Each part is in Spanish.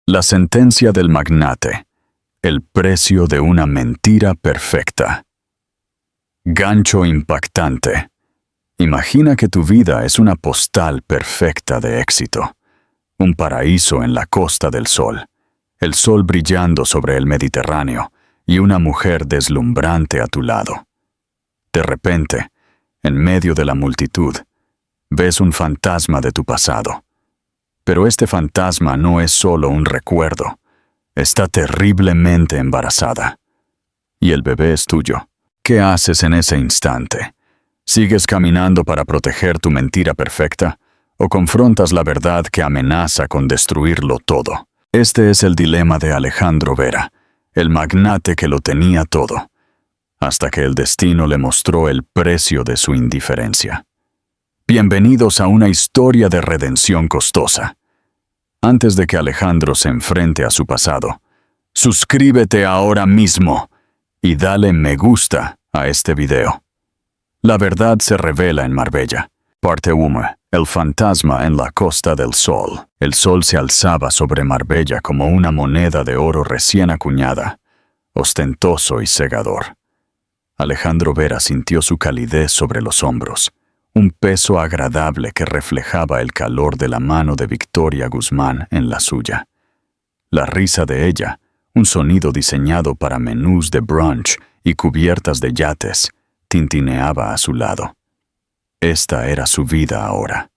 La sentencia del magnate. El precio de una mentira perfecta. Gancho impactante. Imagina que tu vida es una postal perfecta de éxito. Un paraíso en la Costa del Sol. El sol brillando sobre el Mediterráneo y una mujer deslumbrante a tu lado. De repente, en medio de la multitud, ves un fantasma de tu pasado. Pero este fantasma no es solo un recuerdo. Está terriblemente embarazada. Y el bebé es tuyo. ¿Qué haces en ese instante? ¿Sigues caminando para proteger tu mentira perfecta? ¿O confrontas la verdad que amenaza con destruirlo todo? Este es el dilema de Alejandro Vera, el magnate que lo tenía todo, hasta que el destino le mostró el precio de su indiferencia. Bienvenidos a una historia de redención costosa. Antes de que Alejandro se enfrente a su pasado, suscríbete ahora mismo y dale me gusta a este video. La verdad se revela en Marbella. Parte 1. El fantasma en la Costa del Sol. El sol se alzaba sobre Marbella como una moneda de oro recién acuñada, ostentoso y cegador. Alejandro Vera sintió su calidez sobre los hombros, un peso agradable que reflejaba el calor de la mano de Victoria Guzmán en la suya. La risa de ella, un sonido diseñado para menús de brunch y cubiertas de yates, tintineaba a su lado. Esta era su vida ahora.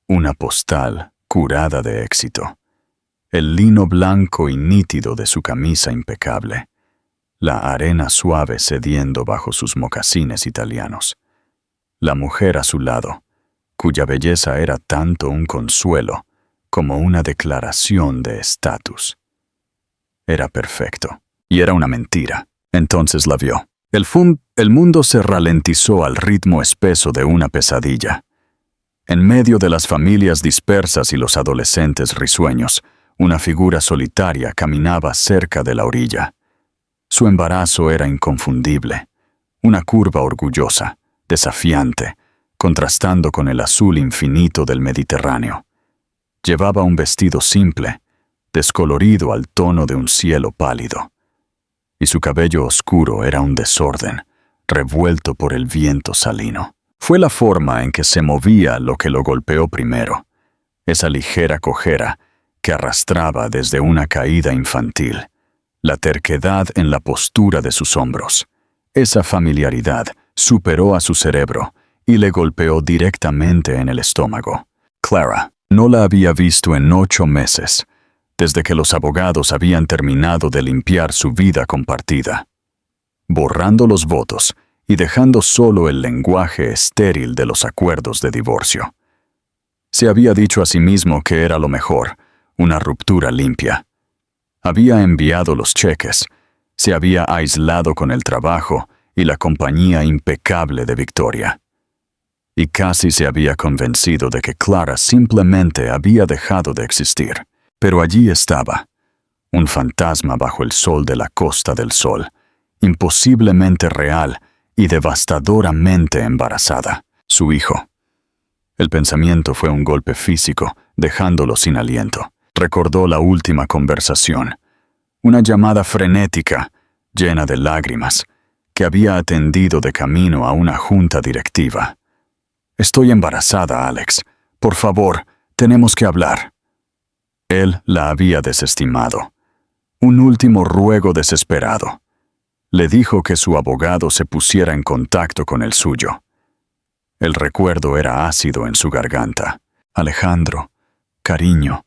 Una postal curada de éxito. El lino blanco y nítido de su camisa impecable. La arena suave cediendo bajo sus mocasines italianos. La mujer a su lado, cuya belleza era tanto un consuelo como una declaración de estatus. Era perfecto, y era una mentira. Entonces la vio. El mundo se ralentizó al ritmo espeso de una pesadilla. En medio de las familias dispersas y los adolescentes risueños, una figura solitaria caminaba cerca de la orilla. Su embarazo era inconfundible, una curva orgullosa, desafiante, contrastando con el azul infinito del Mediterráneo. Llevaba un vestido simple, descolorido al tono de un cielo pálido. Y su cabello oscuro era un desorden, revuelto por el viento salino. Fue la forma en que se movía lo que lo golpeó primero, esa ligera cojera que arrastraba desde una caída infantil, la terquedad en la postura de sus hombros. Esa familiaridad superó a su cerebro y le golpeó directamente en el estómago. Clara no la había visto en 8 meses, desde que los abogados habían terminado de limpiar su vida compartida, borrando los votos y dejando solo el lenguaje estéril de los acuerdos de divorcio. Se había dicho a sí mismo que era lo mejor, una ruptura limpia. Había enviado los cheques, se había aislado con el trabajo y la compañía impecable de Victoria. Y casi se había convencido de que Clara simplemente había dejado de existir. Pero allí estaba, un fantasma bajo el sol de la Costa del Sol, imposiblemente real y devastadoramente embarazada, su hijo. El pensamiento fue un golpe físico, dejándolo sin aliento. Recordó la última conversación, una llamada frenética, llena de lágrimas, que había atendido de camino a una junta directiva. «Estoy embarazada, Alex. Por favor, tenemos que hablar». Él la había desestimado. Un último ruego desesperado. Le dijo que su abogado se pusiera en contacto con el suyo. El recuerdo era ácido en su garganta. «Alejandro, cariño,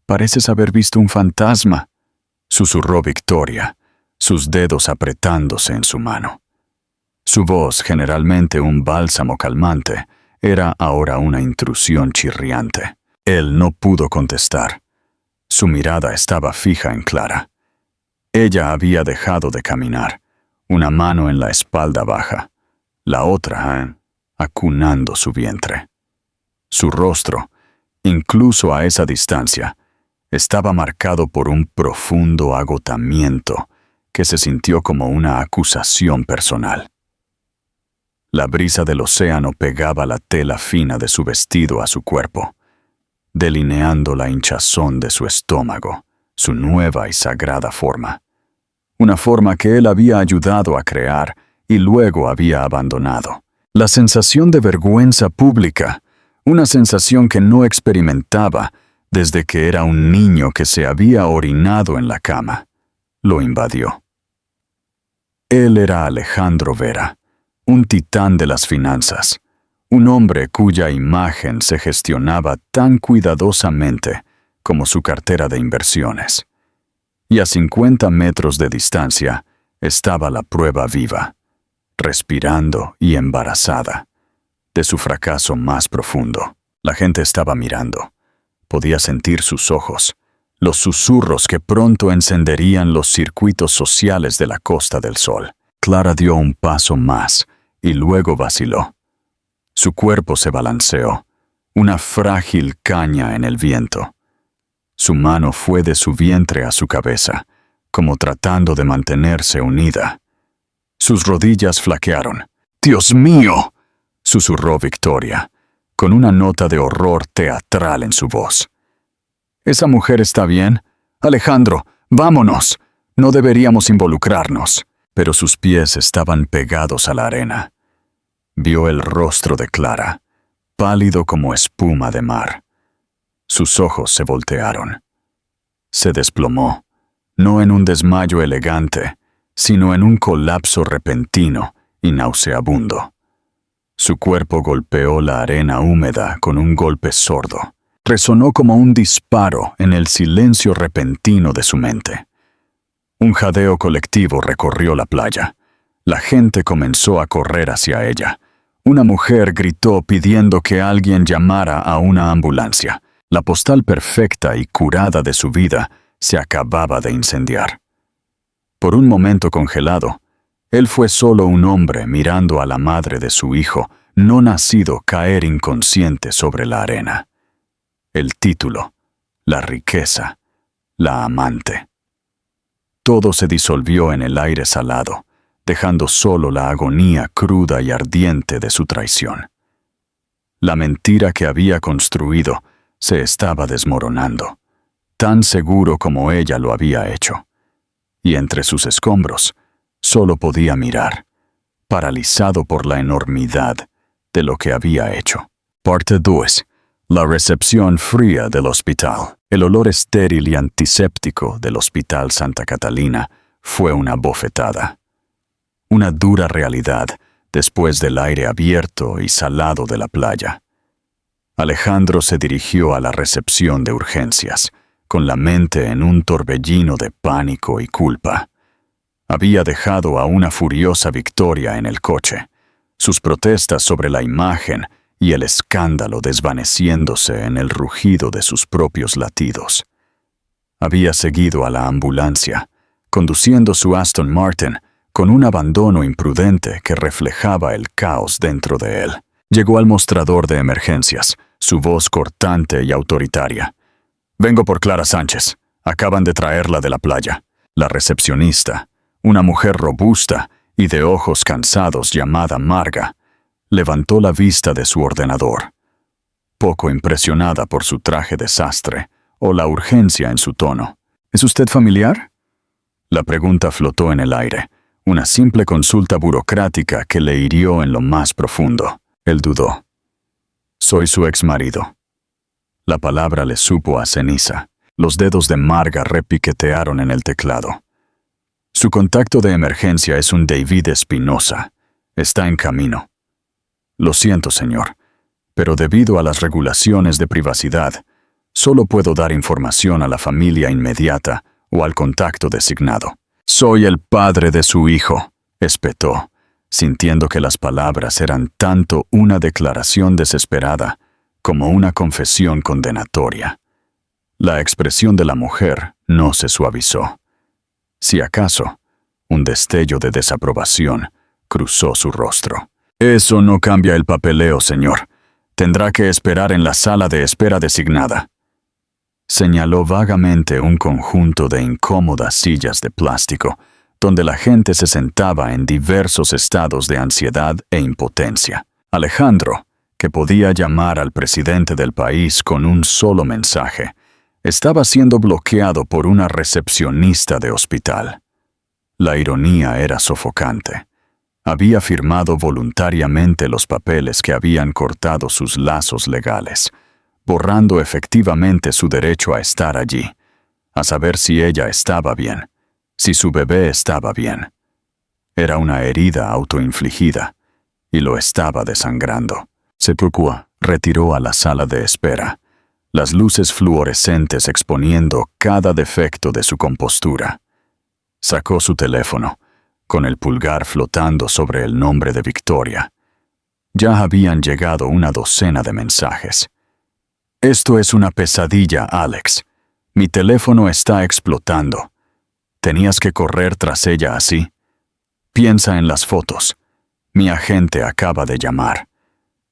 pareces haber visto un fantasma», susurró Victoria, sus dedos apretándose en su mano. Su voz, generalmente un bálsamo calmante, era ahora una intrusión chirriante. Él no pudo contestar. Su mirada estaba fija en Clara. Ella había dejado de caminar, una mano en la espalda baja, la otra acunando su vientre. Su rostro, incluso a esa distancia, estaba marcado por un profundo agotamiento que se sintió como una acusación personal. La brisa del océano pegaba la tela fina de su vestido a su cuerpo, delineando la hinchazón de su estómago, su nueva y sagrada forma. Una forma que él había ayudado a crear y luego había abandonado. La sensación de vergüenza pública, una sensación que no experimentaba desde que era un niño que se había orinado en la cama, lo invadió. Él era Alejandro Vera, un titán de las finanzas, un hombre cuya imagen se gestionaba tan cuidadosamente como su cartera de inversiones. Y a 50 metros de distancia estaba la prueba viva, respirando y embarazada, de su fracaso más profundo. La gente estaba mirando. Podía sentir sus ojos, los susurros que pronto encenderían los circuitos sociales de la Costa del Sol. Clara dio un paso más y luego vaciló. Su cuerpo se balanceó, una frágil caña en el viento. Su mano fue de su vientre a su cabeza, como tratando de mantenerse unida. Sus rodillas flaquearon. «¡Dios mío!», susurró Victoria, con una nota de horror teatral en su voz. «¿Esa mujer está bien? Alejandro, vámonos. No deberíamos involucrarnos». Pero sus pies estaban pegados a la arena. Vio el rostro de Clara, pálido como espuma de mar. Sus ojos se voltearon. Se desplomó, no en un desmayo elegante, sino en un colapso repentino y nauseabundo. Su cuerpo golpeó la arena húmeda con un golpe sordo. Resonó como un disparo en el silencio repentino de su mente. Un jadeo colectivo recorrió la playa. La gente comenzó a correr hacia ella. Una mujer gritó pidiendo que alguien llamara a una ambulancia. La postal perfecta y curada de su vida se acababa de incendiar. Por un momento congelado, él fue solo un hombre mirando a la madre de su hijo, no nacido, caer inconsciente sobre la arena. El título, la riqueza, la amante. Todo se disolvió en el aire salado, dejando solo la agonía cruda y ardiente de su traición. La mentira que había construido se estaba desmoronando, tan seguro como ella lo había hecho. Y entre sus escombros, solo podía mirar, paralizado por la enormidad de lo que había hecho. Parte 2. La recepción fría del hospital. El olor estéril y antiséptico del Hospital Santa Catalina fue una bofetada. Una dura realidad después del aire abierto y salado de la playa. Alejandro se dirigió a la recepción de urgencias, con la mente en un torbellino de pánico y culpa. Había dejado a una furiosa Victoria en el coche, sus protestas sobre la imagen y el escándalo desvaneciéndose en el rugido de sus propios latidos. Había seguido a la ambulancia, conduciendo su Aston Martin con un abandono imprudente que reflejaba el caos dentro de él. Llegó al mostrador de emergencias, su voz cortante y autoritaria. «Vengo por Clara Sánchez. Acaban de traerla de la playa». La recepcionista, una mujer robusta y de ojos cansados llamada Marga, levantó la vista de su ordenador. Poco impresionada por su traje de sastre o la urgencia en su tono. «¿Es usted familiar?». La pregunta flotó en el aire, una simple consulta burocrática que le hirió en lo más profundo. Él dudó. «Soy su exmarido». La palabra le supo a ceniza. Los dedos de Marga repiquetearon en el teclado. «Su contacto de emergencia es un David Espinosa. Está en camino». «Lo siento, señor, pero debido a las regulaciones de privacidad, solo puedo dar información a la familia inmediata o al contacto designado». «Soy el padre de su hijo», espetó, sintiendo que las palabras eran tanto una declaración desesperada como una confesión condenatoria. La expresión de la mujer no se suavizó. Si acaso, un destello de desaprobación cruzó su rostro. «Eso no cambia el papeleo, señor. Tendrá que esperar en la sala de espera designada». Señaló vagamente un conjunto de incómodas sillas de plástico, donde la gente se sentaba en diversos estados de ansiedad e impotencia. Alejandro, que podía llamar al presidente del país con un solo mensaje, estaba siendo bloqueado por una recepcionista de hospital. La ironía era sofocante. Había firmado voluntariamente los papeles que habían cortado sus lazos legales, borrando efectivamente su derecho a estar allí, a saber si ella estaba bien, si su bebé estaba bien. Era una herida autoinfligida, y lo estaba desangrando. Sepulcro retiró a la sala de espera, las luces fluorescentes exponiendo cada defecto de su compostura. Sacó su teléfono, con el pulgar flotando sobre el nombre de Victoria. Ya habían llegado una docena de mensajes. «Esto es una pesadilla, Alex. Mi teléfono está explotando. ¿Tenías que correr tras ella así? Piensa en las fotos. Mi agente acaba de llamar.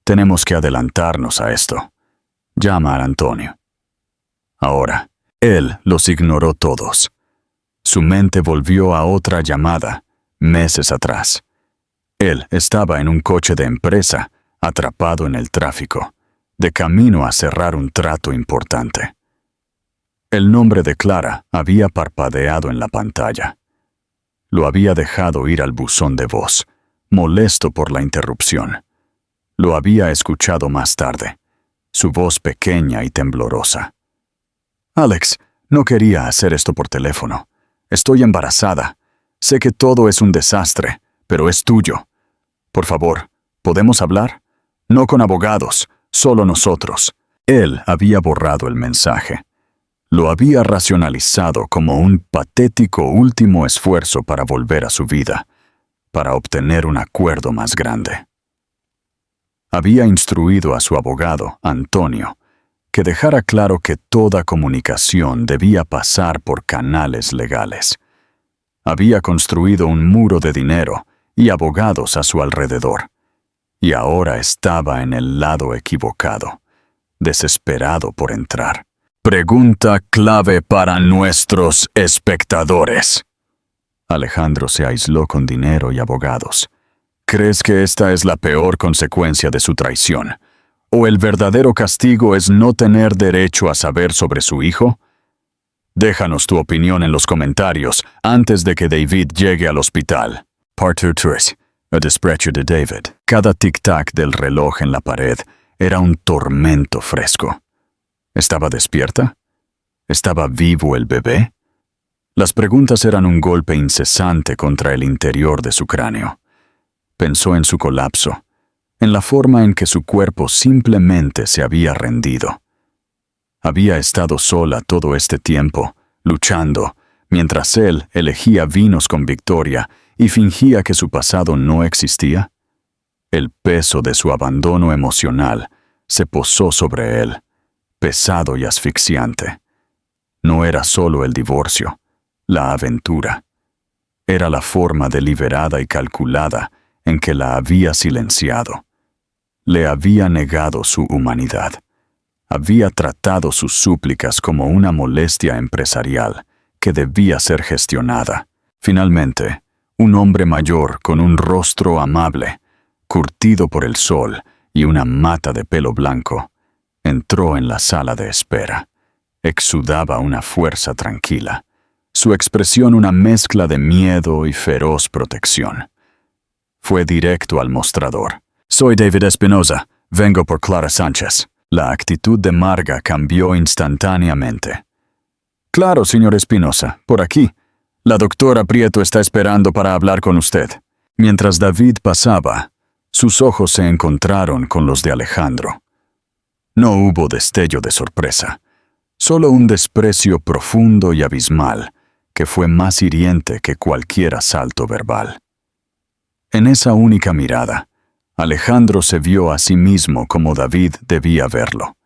Tenemos que adelantarnos a esto. Llama a Antonio». Ahora, él los ignoró todos. Su mente volvió a otra llamada, meses atrás. Él estaba en un coche de empresa, atrapado en el tráfico, de camino a cerrar un trato importante. El nombre de Clara había parpadeado en la pantalla. Lo había dejado ir al buzón de voz, molesto por la interrupción. Lo había escuchado más tarde, su voz pequeña y temblorosa. «Alex, no quería hacer esto por teléfono. Estoy embarazada. Sé que todo es un desastre, pero es tuyo. Por favor, ¿podemos hablar? No con abogados, solo nosotros». Él había borrado el mensaje. Lo había racionalizado como un patético último esfuerzo para volver a su vida, para obtener un acuerdo más grande. Había instruido a su abogado, Antonio, que dejara claro que toda comunicación debía pasar por canales legales. Había construido un muro de dinero y abogados a su alrededor, y ahora estaba en el lado equivocado, desesperado por entrar. Pregunta clave para nuestros espectadores. Alejandro se aisló con dinero y abogados. ¿Crees que esta es la peor consecuencia de su traición? ¿O el verdadero castigo es no tener derecho a saber sobre su hijo? Déjanos tu opinión en los comentarios antes de que David llegue al hospital. Parte 3. El desprecio de David. Cada tic-tac del reloj en la pared era un tormento fresco. ¿Estaba despierta? ¿Estaba vivo el bebé? Las preguntas eran un golpe incesante contra el interior de su cráneo. Pensó en su colapso, en la forma en que su cuerpo simplemente se había rendido. Había estado sola todo este tiempo, luchando, mientras él elegía vinos con Victoria y fingía que su pasado no existía. El peso de su abandono emocional se posó sobre él, pesado y asfixiante. No era solo el divorcio, la aventura. Era la forma deliberada y calculada en que la había silenciado. Le había negado su humanidad. Había tratado sus súplicas como una molestia empresarial que debía ser gestionada. Finalmente, un hombre mayor con un rostro amable, curtido por el sol y una mata de pelo blanco, entró en la sala de espera. Exudaba una fuerza tranquila, su expresión una mezcla de miedo y feroz protección. Fue directo al mostrador. «Soy David Espinosa. Vengo por Clara Sánchez». La actitud de Marga cambió instantáneamente. «Claro, señor Espinosa, por aquí. La doctora Prieto está esperando para hablar con usted». Mientras David pasaba, sus ojos se encontraron con los de Alejandro. No hubo destello de sorpresa, solo un desprecio profundo y abismal que fue más hiriente que cualquier asalto verbal. En esa única mirada, Alejandro se vio a sí mismo como David debía verlo.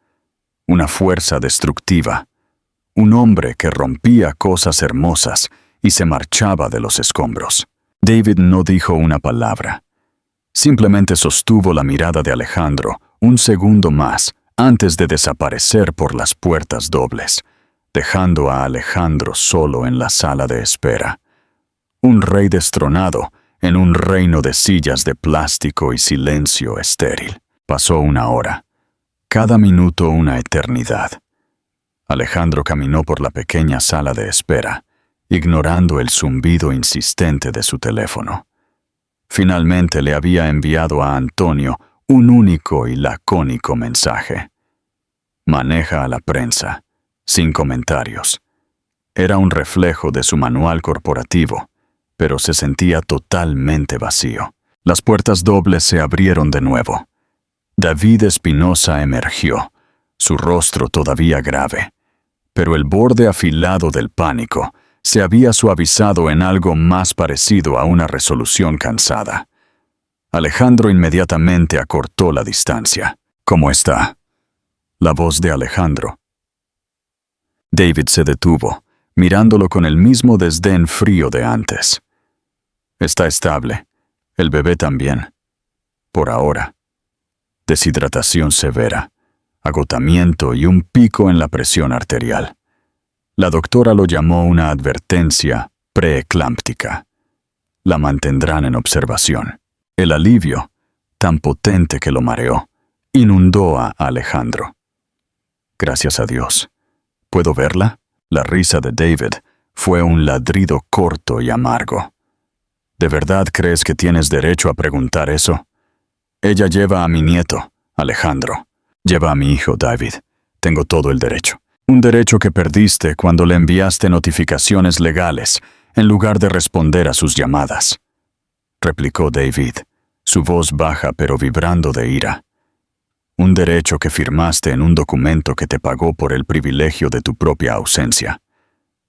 Una fuerza destructiva, un hombre que rompía cosas hermosas y se marchaba de los escombros. David no dijo una palabra. Simplemente sostuvo la mirada de Alejandro un segundo más antes de desaparecer por las puertas dobles, dejando a Alejandro solo en la sala de espera. Un rey destronado en un reino de sillas de plástico y silencio estéril. Pasó una hora, cada minuto una eternidad. Alejandro caminó por la pequeña sala de espera, ignorando el zumbido insistente de su teléfono. Finalmente le había enviado a Antonio un único y lacónico mensaje. Maneja a la prensa, sin comentarios. Era un reflejo de su manual corporativo, pero se sentía totalmente vacío. Las puertas dobles se abrieron de nuevo. David Espinosa emergió, su rostro todavía grave, pero el borde afilado del pánico se había suavizado en algo más parecido a una resolución cansada. Alejandro inmediatamente acortó la distancia. ¿Cómo está? La voz de Alejandro. David se detuvo, mirándolo con el mismo desdén frío de antes. Está estable. El bebé también. Por ahora. Deshidratación severa, agotamiento y un pico en la presión arterial. La doctora lo llamó una advertencia preeclámptica. La mantendrán en observación. El alivio, tan potente que lo mareó, inundó a Alejandro. Gracias a Dios. ¿Puedo verla? La risa de David fue un ladrido corto y amargo. ¿De verdad crees que tienes derecho a preguntar eso? Ella lleva a mi nieto, Alejandro. Lleva a mi hijo, David. Tengo todo el derecho. Un derecho que perdiste cuando le enviaste notificaciones legales en lugar de responder a sus llamadas. Replicó David, su voz baja pero vibrando de ira. Un derecho que firmaste en un documento que te pagó por el privilegio de tu propia ausencia.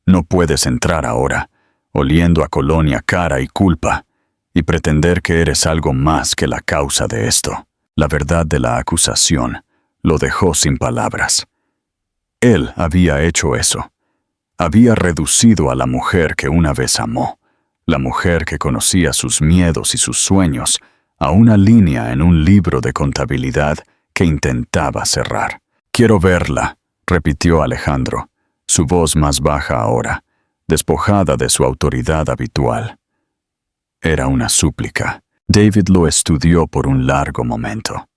No puedes entrar ahora, oliendo a colonia cara y culpa, y pretender que eres algo más que la causa de esto. La verdad de la acusación lo dejó sin palabras. Él había hecho eso. Había reducido a la mujer que una vez amó, la mujer que conocía sus miedos y sus sueños, a una línea en un libro de contabilidad que intentaba cerrar. «Quiero verla», repitió Alejandro, su voz más baja ahora, despojada de su autoridad habitual. Era una súplica. David lo estudió por un largo momento.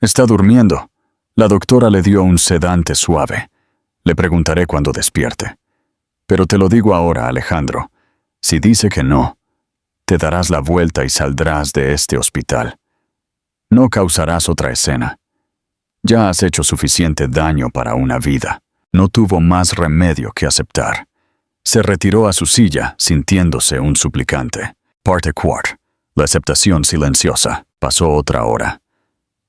«Está durmiendo. La doctora le dio un sedante suave. Le preguntaré cuando despierte. Pero te lo digo ahora, Alejandro. Si dice que no, te darás la vuelta y saldrás de este hospital. No causarás otra escena. Ya has hecho suficiente daño para una vida». No tuvo más remedio que aceptar. Se retiró a su silla, sintiéndose un suplicante. Parte 4. La aceptación silenciosa. Pasó otra hora.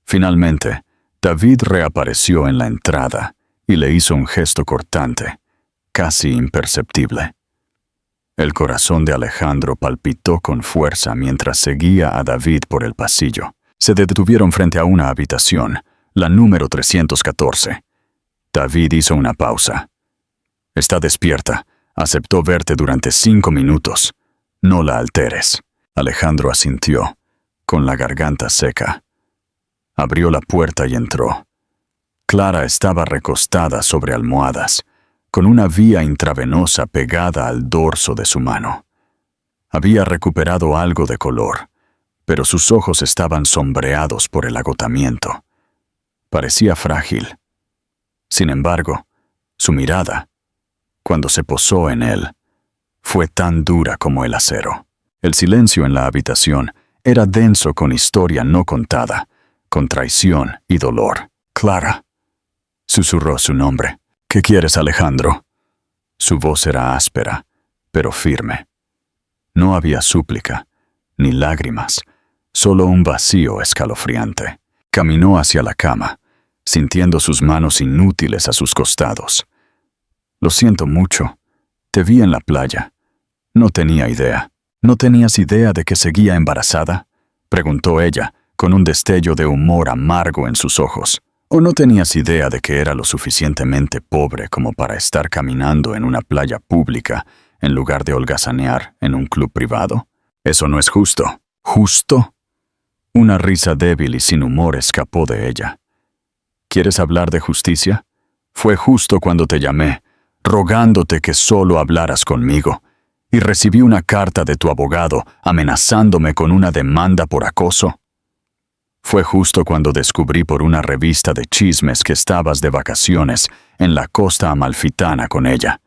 Finalmente, David reapareció en la entrada y le hizo un gesto cortante, casi imperceptible. El corazón de Alejandro palpitó con fuerza mientras seguía a David por el pasillo. Se detuvieron frente a una habitación, la número 314. David hizo una pausa. «Está despierta. Aceptó verte durante 5 minutos. No la alteres». Alejandro asintió, con la garganta seca. Abrió la puerta y entró. Clara estaba recostada sobre almohadas, con una vía intravenosa pegada al dorso de su mano. Había recuperado algo de color, pero sus ojos estaban sombreados por el agotamiento. Parecía frágil. Sin embargo, su mirada, cuando se posó en él, fue tan dura como el acero. El silencio en la habitación era denso con historia no contada, con traición y dolor. «Clara», susurró su nombre. «¿Qué quieres, Alejandro?» Su voz era áspera, pero firme. No había súplica, ni lágrimas, solo un vacío escalofriante. Caminó hacia la cama, sintiendo sus manos inútiles a sus costados. «Lo siento mucho. Te vi en la playa. No tenía idea». «¿No tenías idea de que seguía embarazada?», preguntó ella, con un destello de humor amargo en sus ojos. «¿O no tenías idea de que era lo suficientemente pobre como para estar caminando en una playa pública en lugar de holgazanear en un club privado? Eso no es justo». «¿Justo?». Una risa débil y sin humor escapó de ella. «¿Quieres hablar de justicia? Fue justo cuando te llamé, rogándote que solo hablaras conmigo, y recibí una carta de tu abogado amenazándome con una demanda por acoso». Fue justo cuando descubrí por una revista de chismes que estabas de vacaciones en la costa amalfitana con ella,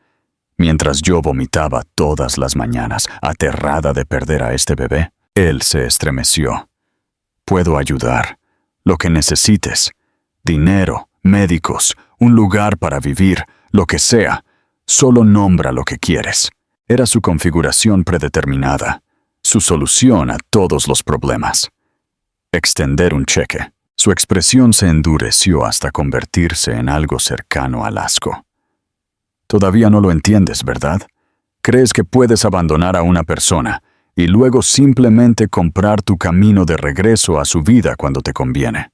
mientras yo vomitaba todas las mañanas, aterrada de perder a este bebé. Él se estremeció. Puedo ayudar. Lo que necesites. Dinero, médicos, un lugar para vivir, lo que sea. Solo nombra lo que quieres. Era su configuración predeterminada, su solución a todos los problemas. Extender un cheque. Su expresión se endureció hasta convertirse en algo cercano al asco. Todavía no lo entiendes, ¿verdad? Crees que puedes abandonar a una persona y luego simplemente comprar tu camino de regreso a su vida cuando te conviene.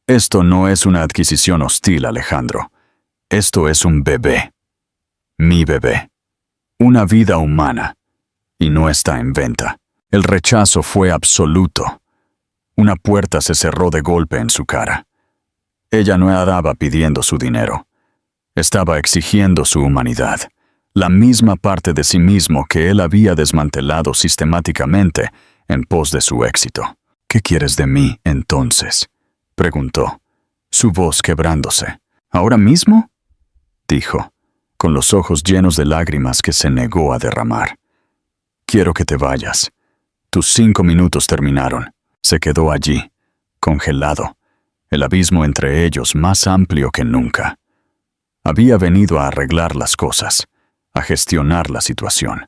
Esto no es una adquisición hostil, Alejandro. Esto es un bebé. Mi bebé. Una vida humana. Y no está en venta. El rechazo fue absoluto. Una puerta se cerró de golpe en su cara. Ella no andaba pidiendo su dinero. Estaba exigiendo su humanidad, la misma parte de sí mismo que él había desmantelado sistemáticamente en pos de su éxito. ¿Qué quieres de mí, entonces?, preguntó, su voz quebrándose. ¿Ahora mismo?, dijo, con los ojos llenos de lágrimas que se negó a derramar. Quiero que te vayas. Tus 5 minutos terminaron. Se quedó allí, congelado, el abismo entre ellos más amplio que nunca. Había venido a arreglar las cosas, a gestionar la situación.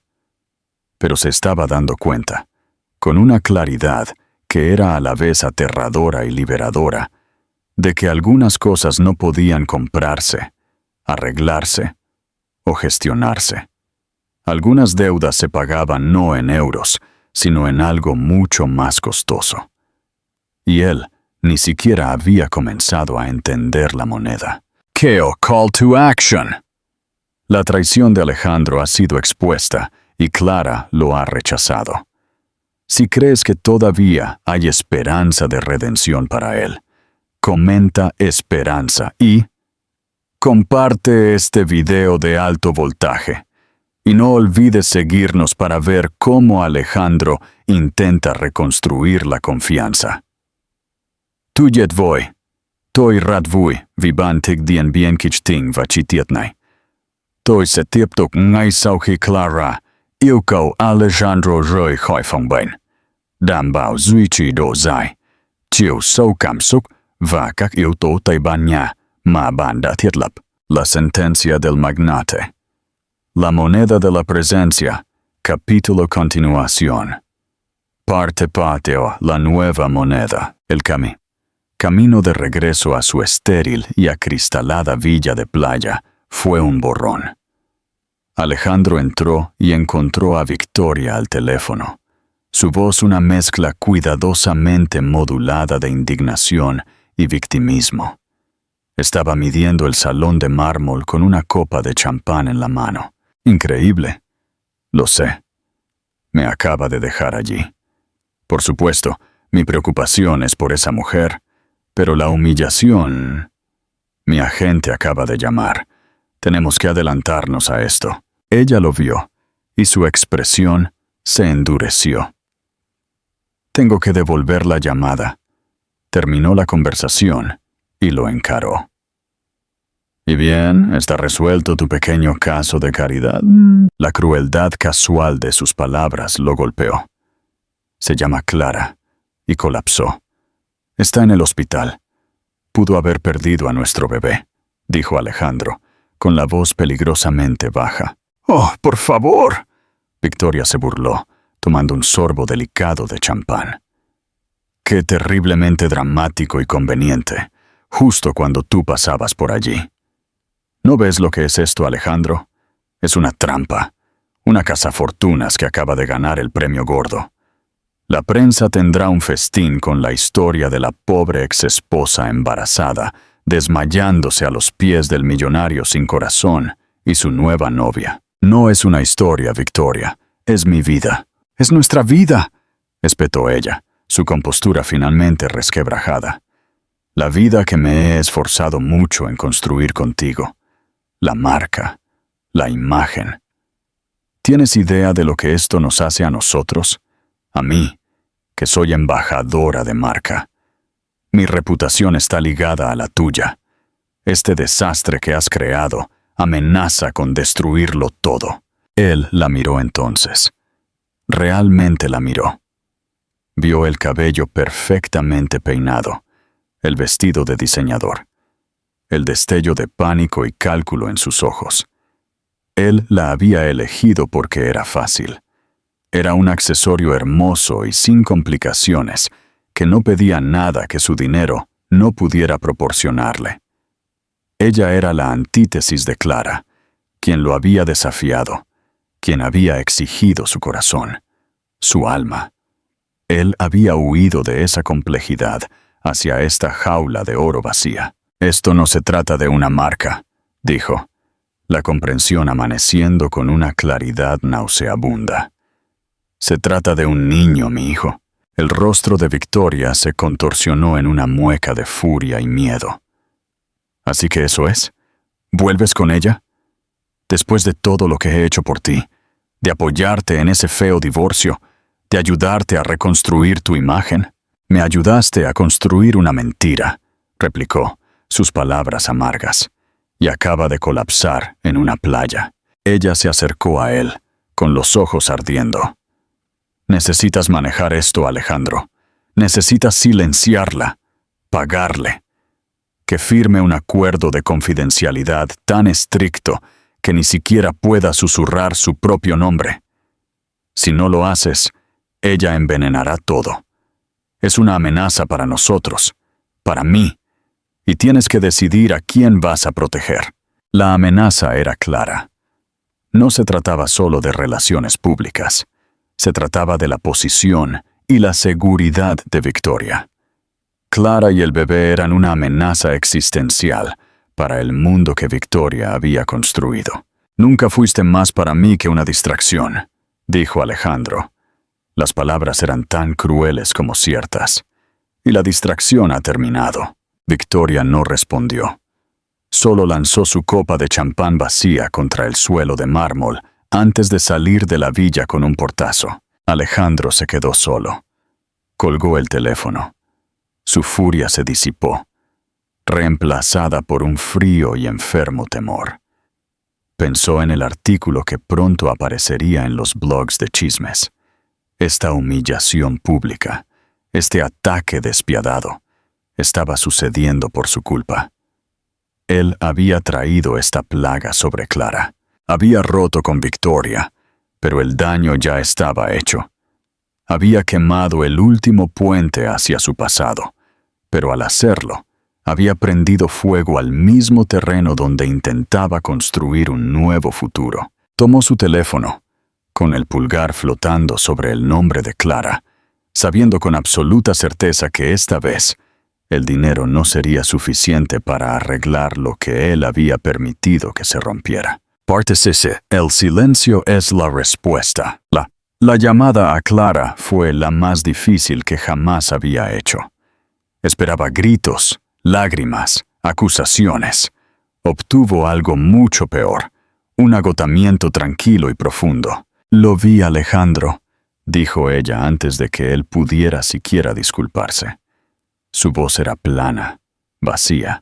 Pero se estaba dando cuenta, con una claridad que era a la vez aterradora y liberadora, de que algunas cosas no podían comprarse, arreglarse o gestionarse. Algunas deudas se pagaban no en euros, sino en algo mucho más costoso. Y él ni siquiera había comenzado a entender la moneda. ¡Keo, call to action! La traición de Alejandro ha sido expuesta y Clara lo ha rechazado. Si crees que todavía hay esperanza de redención para él, comenta esperanza y comparte este video de alto voltaje. Y no olvides seguirnos para ver cómo Alejandro intenta reconstruir la confianza. Tujet voy. Toi radvui, vibantig dien bien kichting vachitietnai. Toi setieptok ngai sauhi Clara, iuko Alejandro roi hoifongbain. Dambao zuichi do zai. Chiu sou kamsuk, va kak iuto taibanya, ma banda tietlap. La sentencia del magnate. La moneda de la presencia. Capítulo continuación. Parte pateo, la nueva moneda. El camino de regreso a su estéril y acristalada villa de playa fue un borrón. Alejandro entró y encontró a Victoria al teléfono. Su voz una mezcla cuidadosamente modulada de indignación y victimismo. Estaba midiendo el salón de mármol con una copa de champán en la mano. Increíble. Lo sé. Me acaba de dejar allí. Por supuesto, mi preocupación es por esa mujer, pero la humillación... Mi agente acaba de llamar. Tenemos que adelantarnos a esto. Ella lo vio, y su expresión se endureció. Tengo que devolver la llamada. Terminó la conversación y lo encaró. ¿Y bien, está resuelto tu pequeño caso de caridad? La crueldad casual de sus palabras lo golpeó. Se llama Clara, y colapsó. Está en el hospital. Pudo haber perdido a nuestro bebé, dijo Alejandro, con la voz peligrosamente baja. ¡Oh, por favor! Victoria se burló, tomando un sorbo delicado de champán. Qué terriblemente dramático y conveniente, justo cuando tú pasabas por allí. ¿No ves lo que es esto, Alejandro? Es una trampa, una cazafortunas que acaba de ganar el premio gordo. La prensa tendrá un festín con la historia de la pobre exesposa embarazada, desmayándose a los pies del millonario sin corazón y su nueva novia. No es una historia, Victoria, es mi vida. ¡Es nuestra vida!, espetó ella, su compostura finalmente resquebrajada. La vida que me he esforzado mucho en construir contigo. La marca, la imagen. ¿Tienes idea de lo que esto nos hace a nosotros? A mí, que soy embajadora de marca. Mi reputación está ligada a la tuya. Este desastre que has creado amenaza con destruirlo todo. Él la miró entonces. Realmente la miró. Vio el cabello perfectamente peinado, el vestido de diseñador, el destello de pánico y cálculo en sus ojos. Él la había elegido porque era fácil. Era un accesorio hermoso y sin complicaciones, que no pedía nada que su dinero no pudiera proporcionarle. Ella era la antítesis de Clara, quien lo había desafiado, quien había exigido su corazón, su alma. Él había huido de esa complejidad hacia esta jaula de oro vacía. «Esto no se trata de una marca», dijo, la comprensión amaneciendo con una claridad nauseabunda. «Se trata de un niño, mi hijo». El rostro de Victoria se contorsionó en una mueca de furia y miedo. «¿Así que eso es? ¿Vuelves con ella? Después de todo lo que he hecho por ti, de apoyarte en ese feo divorcio, de ayudarte a reconstruir tu imagen, me ayudaste a construir una mentira», replicó, sus palabras amargas, y acaba de colapsar en una playa. Ella se acercó a él, con los ojos ardiendo. «Necesitas manejar esto, Alejandro. Necesitas silenciarla, pagarle. Que firme un acuerdo de confidencialidad tan estricto que ni siquiera pueda susurrar su propio nombre. Si no lo haces, ella envenenará todo. Es una amenaza para nosotros, para mí, y tienes que decidir a quién vas a proteger». La amenaza era clara. No se trataba solo de relaciones públicas. Se trataba de la posición y la seguridad de Victoria. Clara y el bebé eran una amenaza existencial para el mundo que Victoria había construido. «Nunca fuiste más para mí que una distracción», dijo Alejandro. Las palabras eran tan crueles como ciertas. «Y la distracción ha terminado». Victoria no respondió. Solo lanzó su copa de champán vacía contra el suelo de mármol antes de salir de la villa con un portazo. Alejandro se quedó solo. Colgó el teléfono. Su furia se disipó, reemplazada por un frío y enfermo temor. Pensó en el artículo que pronto aparecería en los blogs de chismes. Esta humillación pública, este ataque despiadado, estaba sucediendo por su culpa. Él había traído esta plaga sobre Clara. Había roto con Victoria, pero el daño ya estaba hecho. Había quemado el último puente hacia su pasado, pero al hacerlo, había prendido fuego al mismo terreno donde intentaba construir un nuevo futuro. Tomó su teléfono, con el pulgar flotando sobre el nombre de Clara, sabiendo con absoluta certeza que esta vez el dinero no sería suficiente para arreglar lo que él había permitido que se rompiera. Pártese, el silencio es la respuesta. La llamada a Clara fue la más difícil que jamás había hecho. Esperaba gritos, lágrimas, acusaciones. Obtuvo algo mucho peor, un agotamiento tranquilo y profundo. «Lo vi, Alejandro», dijo ella antes de que él pudiera siquiera disculparse. Su voz era plana, vacía.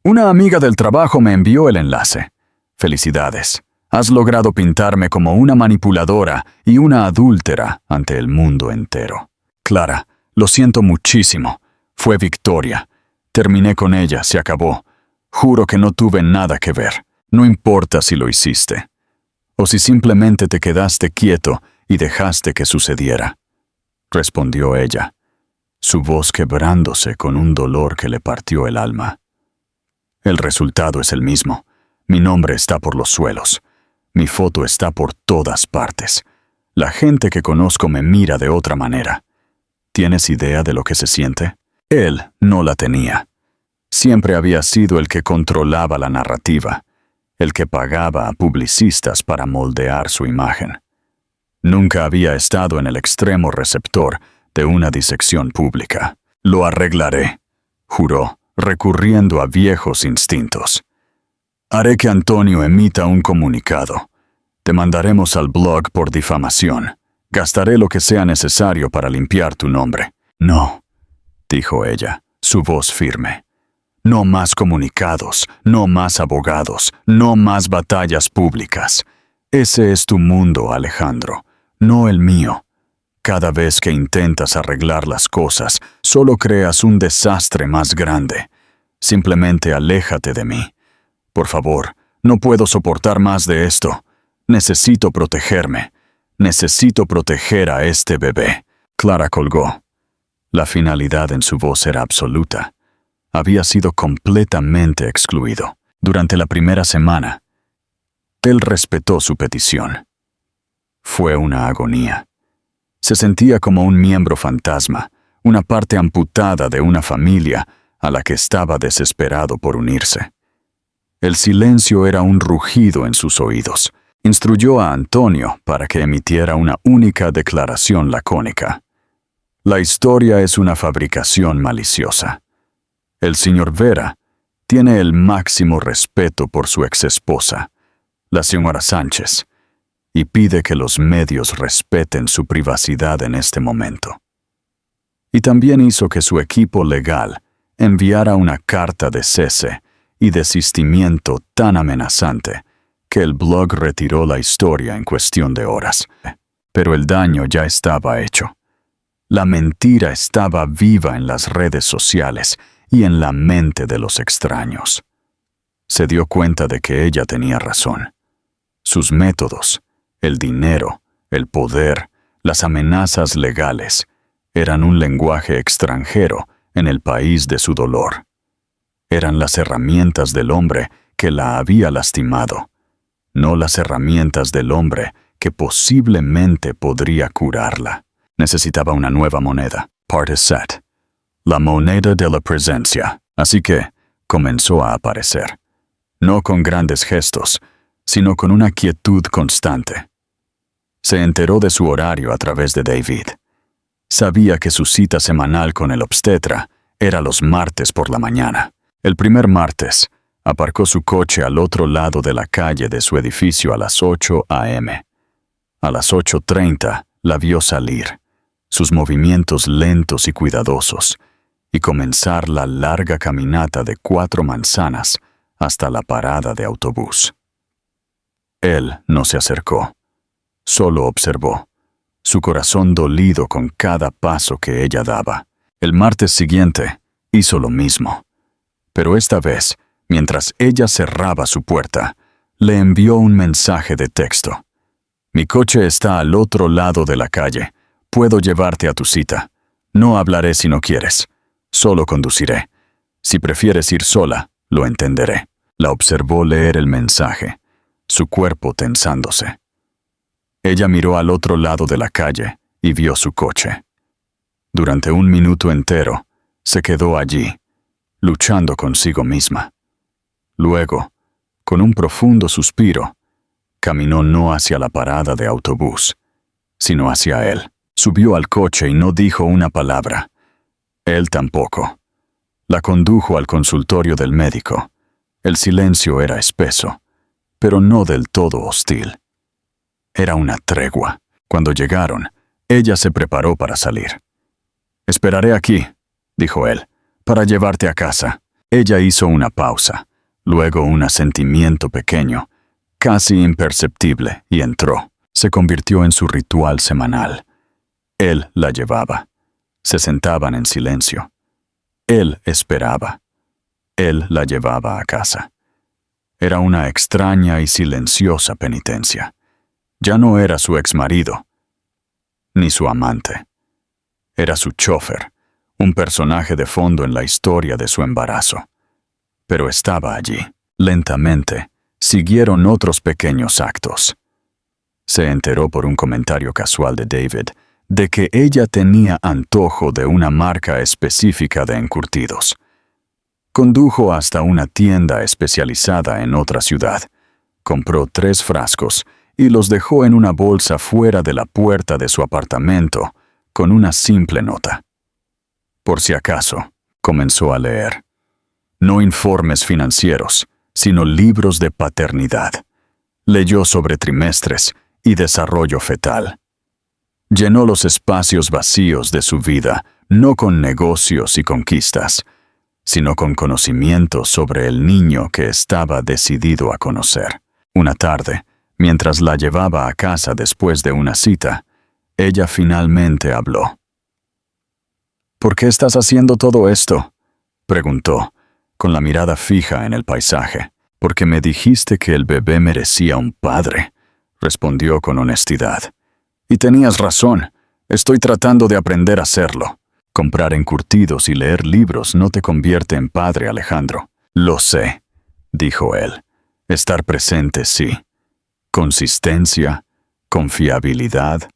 «Una amiga del trabajo me envió el enlace. Felicidades. Has logrado pintarme como una manipuladora y una adúltera ante el mundo entero. Clara, lo siento muchísimo. Fue Victoria. Terminé con ella, se acabó. Juro que no tuve nada que ver. No importa si lo hiciste. O si simplemente te quedaste quieto y dejaste que sucediera», respondió ella, su voz quebrándose con un dolor que le partió el alma. «El resultado es el mismo. Mi nombre está por los suelos. Mi foto está por todas partes. La gente que conozco me mira de otra manera. ¿Tienes idea de lo que se siente?» Él no la tenía. Siempre había sido el que controlaba la narrativa, el que pagaba a publicistas para moldear su imagen. Nunca había estado en el extremo receptor de una disección pública. «Lo arreglaré», juró, recurriendo a viejos instintos. «Haré que Antonio emita un comunicado. Te mandaremos al blog por difamación. Gastaré lo que sea necesario para limpiar tu nombre». «No», dijo ella, su voz firme. No más comunicados, no más abogados, no más batallas públicas. Ese es tu mundo, Alejandro, no el mío. Cada vez que intentas arreglar las cosas, solo creas un desastre más grande. Simplemente aléjate de mí. Por favor, no puedo soportar más de esto. Necesito protegerme. Necesito proteger a este bebé. Clara colgó. La finalidad en su voz era absoluta. Había sido completamente excluido. Durante la primera semana, él respetó su petición. Fue una agonía. Se sentía como un miembro fantasma, una parte amputada de una familia a la que estaba desesperado por unirse. El silencio era un rugido en sus oídos. Instruyó a Antonio para que emitiera una única declaración lacónica. La historia es una fabricación maliciosa. El señor Vera tiene el máximo respeto por su exesposa, la señora Sánchez, y pide que los medios respeten su privacidad en este momento. Y también hizo que su equipo legal enviara una carta de cese y desistimiento tan amenazante que el blog retiró la historia en cuestión de horas. Pero el daño ya estaba hecho. La mentira estaba viva en las redes sociales y en la mente de los extraños. Se dio cuenta de que ella tenía razón. Sus métodos, el dinero, el poder, las amenazas legales, eran un lenguaje extranjero en el país de su dolor. Eran las herramientas del hombre que la había lastimado, no las herramientas del hombre que posiblemente podría curarla. Necesitaba una nueva moneda, part is set, la moneda de la presencia. Así que comenzó a aparecer, no con grandes gestos, sino con una quietud constante. Se enteró de su horario a través de David. Sabía que su cita semanal con el obstetra era los martes por la mañana. El primer martes, aparcó su coche al otro lado de la calle de su edificio a las 8 a.m. A las 8:30 la vio salir, sus movimientos lentos y cuidadosos, y comenzar la larga caminata de 4 manzanas hasta la parada de autobús. Él no se acercó. Solo observó, su corazón dolido con cada paso que ella daba. El martes siguiente hizo lo mismo, pero esta vez, mientras ella cerraba su puerta, le envió un mensaje de texto. «Mi coche está al otro lado de la calle. Puedo llevarte a tu cita. No hablaré si no quieres. Solo conduciré. Si prefieres ir sola, lo entenderé». La observó leer el mensaje, su cuerpo tensándose. Ella miró al otro lado de la calle y vio su coche. Durante 1 minuto entero, se quedó allí, luchando consigo misma. Luego, con un profundo suspiro, caminó no hacia la parada de autobús, sino hacia él. Subió al coche y no dijo una palabra. Él tampoco. La condujo al consultorio del médico. El silencio era espeso, pero no del todo hostil. Era una tregua. Cuando llegaron, ella se preparó para salir. «Esperaré aquí», dijo él, «para llevarte a casa». Ella hizo una pausa, luego un asentimiento pequeño, casi imperceptible, y entró. Se convirtió en su ritual semanal. Él la llevaba. Se sentaban en silencio. Él esperaba. Él la llevaba a casa. Era una extraña y silenciosa penitencia. Ya no era su exmarido, ni su amante. Era su chofer, un personaje de fondo en la historia de su embarazo. Pero estaba allí. Lentamente, siguieron otros pequeños actos. Se enteró por un comentario casual de David de que ella tenía antojo de una marca específica de encurtidos. Condujo hasta una tienda especializada en otra ciudad. Compró 3 frascos y los dejó en una bolsa fuera de la puerta de su apartamento con una simple nota. Por si acaso, comenzó a leer. No informes financieros, sino libros de paternidad. Leyó sobre trimestres y desarrollo fetal. Llenó los espacios vacíos de su vida, no con negocios y conquistas, sino con conocimiento sobre el niño que estaba decidido a conocer. Una tarde, mientras la llevaba a casa después de una cita, ella finalmente habló. «¿Por qué estás haciendo todo esto?», preguntó, con la mirada fija en el paisaje. «Porque me dijiste que el bebé merecía un padre», respondió con honestidad. «Y tenías razón. Estoy tratando de aprender a hacerlo. Comprar encurtidos y leer libros no te convierte en padre, Alejandro». «Lo sé», dijo él. «Estar presente, sí. Consistencia, confiabilidad,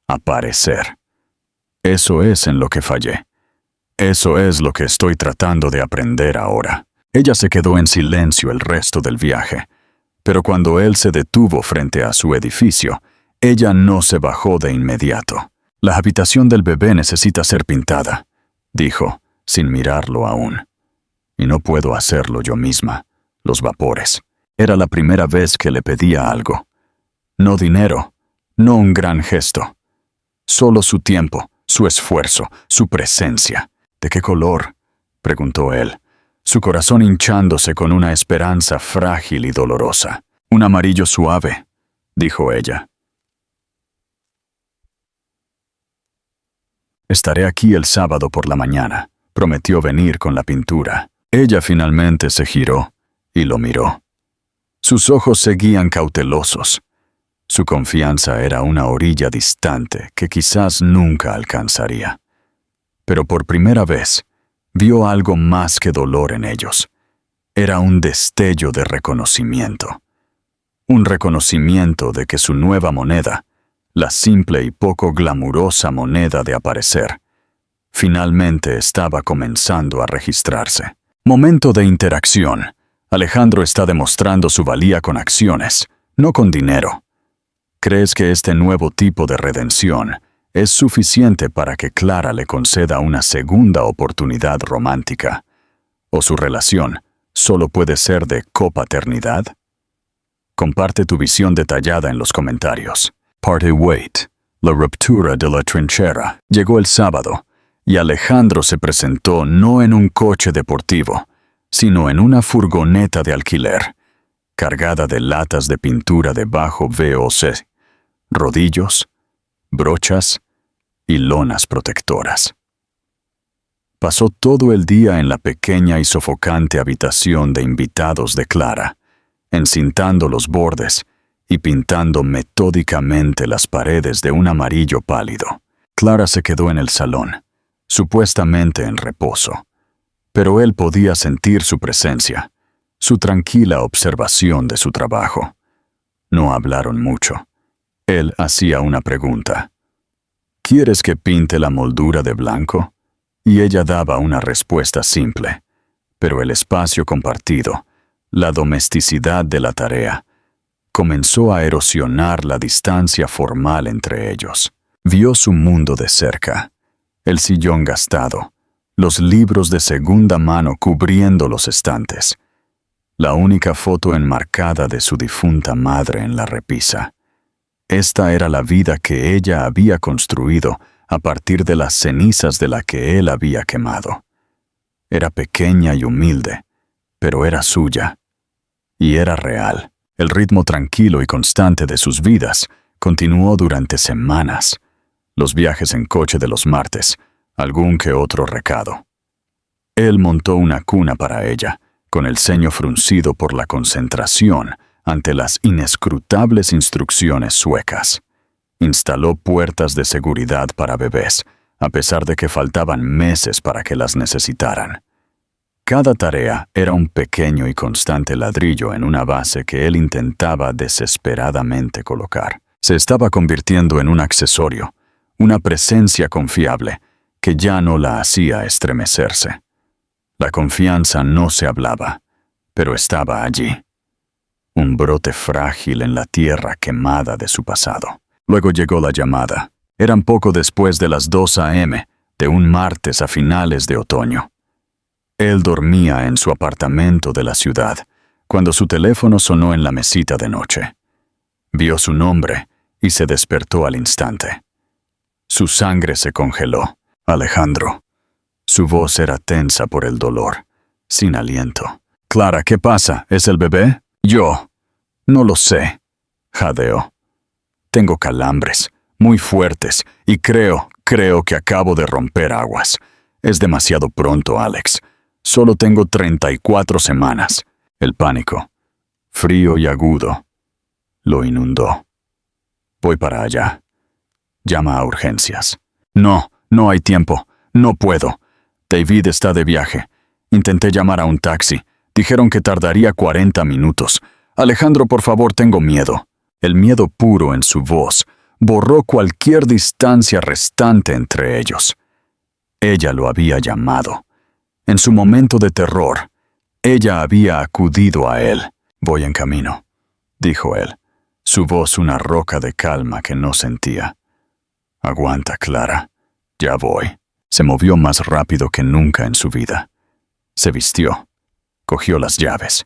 aparecer. Eso es en lo que fallé. Eso es lo que estoy tratando de aprender ahora». Ella se quedó en silencio el resto del viaje, pero cuando él se detuvo frente a su edificio, ella no se bajó de inmediato. «La habitación del bebé necesita ser pintada», dijo, sin mirarlo aún. «Y no puedo hacerlo yo misma. Los vapores». Era la primera vez que le pedía algo. No dinero, no un gran gesto. Solo su tiempo, su esfuerzo, su presencia. «¿De qué color?», preguntó él, su corazón hinchándose con una esperanza frágil y dolorosa. «Un amarillo suave», dijo ella. «Estaré aquí el sábado por la mañana», prometió venir con la pintura. Ella finalmente se giró y lo miró. Sus ojos seguían cautelosos. Su confianza era una orilla distante que quizás nunca alcanzaría. Pero por primera vez, vio algo más que dolor en ellos. Era un destello de reconocimiento. Un reconocimiento de que su nueva moneda, la simple y poco glamurosa moneda de aparecer, finalmente estaba comenzando a registrarse. Momento de interacción. Alejandro está demostrando su valía con acciones, no con dinero. ¿Crees que este nuevo tipo de redención es suficiente para que Clara le conceda una segunda oportunidad romántica? ¿O su relación solo puede ser de copaternidad? Comparte tu visión detallada en los comentarios. Parte Wait, la ruptura de la trinchera. Llegó el sábado, y Alejandro se presentó no en un coche deportivo, sino en una furgoneta de alquiler, cargada de latas de pintura de bajo VOC, rodillos, brochas y lonas protectoras. Pasó todo el día en la pequeña y sofocante habitación de invitados de Clara, encintando los bordes y pintando metódicamente las paredes de un amarillo pálido. Clara se quedó en el salón, supuestamente en reposo, pero él podía sentir su presencia, su tranquila observación de su trabajo. No hablaron mucho. Él hacía una pregunta. «¿Quieres que pinte la moldura de blanco?», y ella daba una respuesta simple, pero el espacio compartido, la domesticidad de la tarea, comenzó a erosionar la distancia formal entre ellos. Vio su mundo de cerca, el sillón gastado, los libros de segunda mano cubriendo los estantes, la única foto enmarcada de su difunta madre en la repisa. Esta era la vida que ella había construido a partir de las cenizas de la que él había quemado. Era pequeña y humilde, pero era suya. Y era real. El ritmo tranquilo y constante de sus vidas continuó durante semanas. Los viajes en coche de los martes, algún que otro recado. Él montó una cuna para ella, con el ceño fruncido por la concentración ante las inescrutables instrucciones suecas. Instaló puertas de seguridad para bebés, a pesar de que faltaban meses para que las necesitaran. Cada tarea era un pequeño y constante ladrillo en una base que él intentaba desesperadamente colocar. Se estaba convirtiendo en un accesorio, una presencia confiable que ya no la hacía estremecerse. La confianza no se hablaba, pero estaba allí. Un brote frágil en la tierra quemada de su pasado. Luego llegó la llamada. Eran poco después de las 2 a.m. de un martes a finales de otoño. Él dormía en su apartamento de la ciudad cuando su teléfono sonó en la mesita de noche. Vio su nombre y se despertó al instante. Su sangre se congeló. «Alejandro». Su voz era tensa por el dolor, sin aliento. «Clara, ¿qué pasa? ¿Es el bebé?» «Yo. No lo sé», jadeó. «Tengo calambres, muy fuertes, y creo que acabo de romper aguas. Es demasiado pronto, Alex. Solo tengo 34 semanas». El pánico, frío y agudo, lo inundó. «Voy para allá. Llama a urgencias». «No, no hay tiempo. No puedo. David está de viaje. Intenté llamar a un taxi. Dijeron que tardaría 40 minutos. Alejandro, por favor, tengo miedo». El miedo puro en su voz borró cualquier distancia restante entre ellos. Ella lo había llamado. En su momento de terror, ella había acudido a él. «Voy en camino», dijo él, su voz una roca de calma que no sentía. «Aguanta, Clara. Ya voy». Se movió más rápido que nunca en su vida. Se vistió. Cogió las llaves.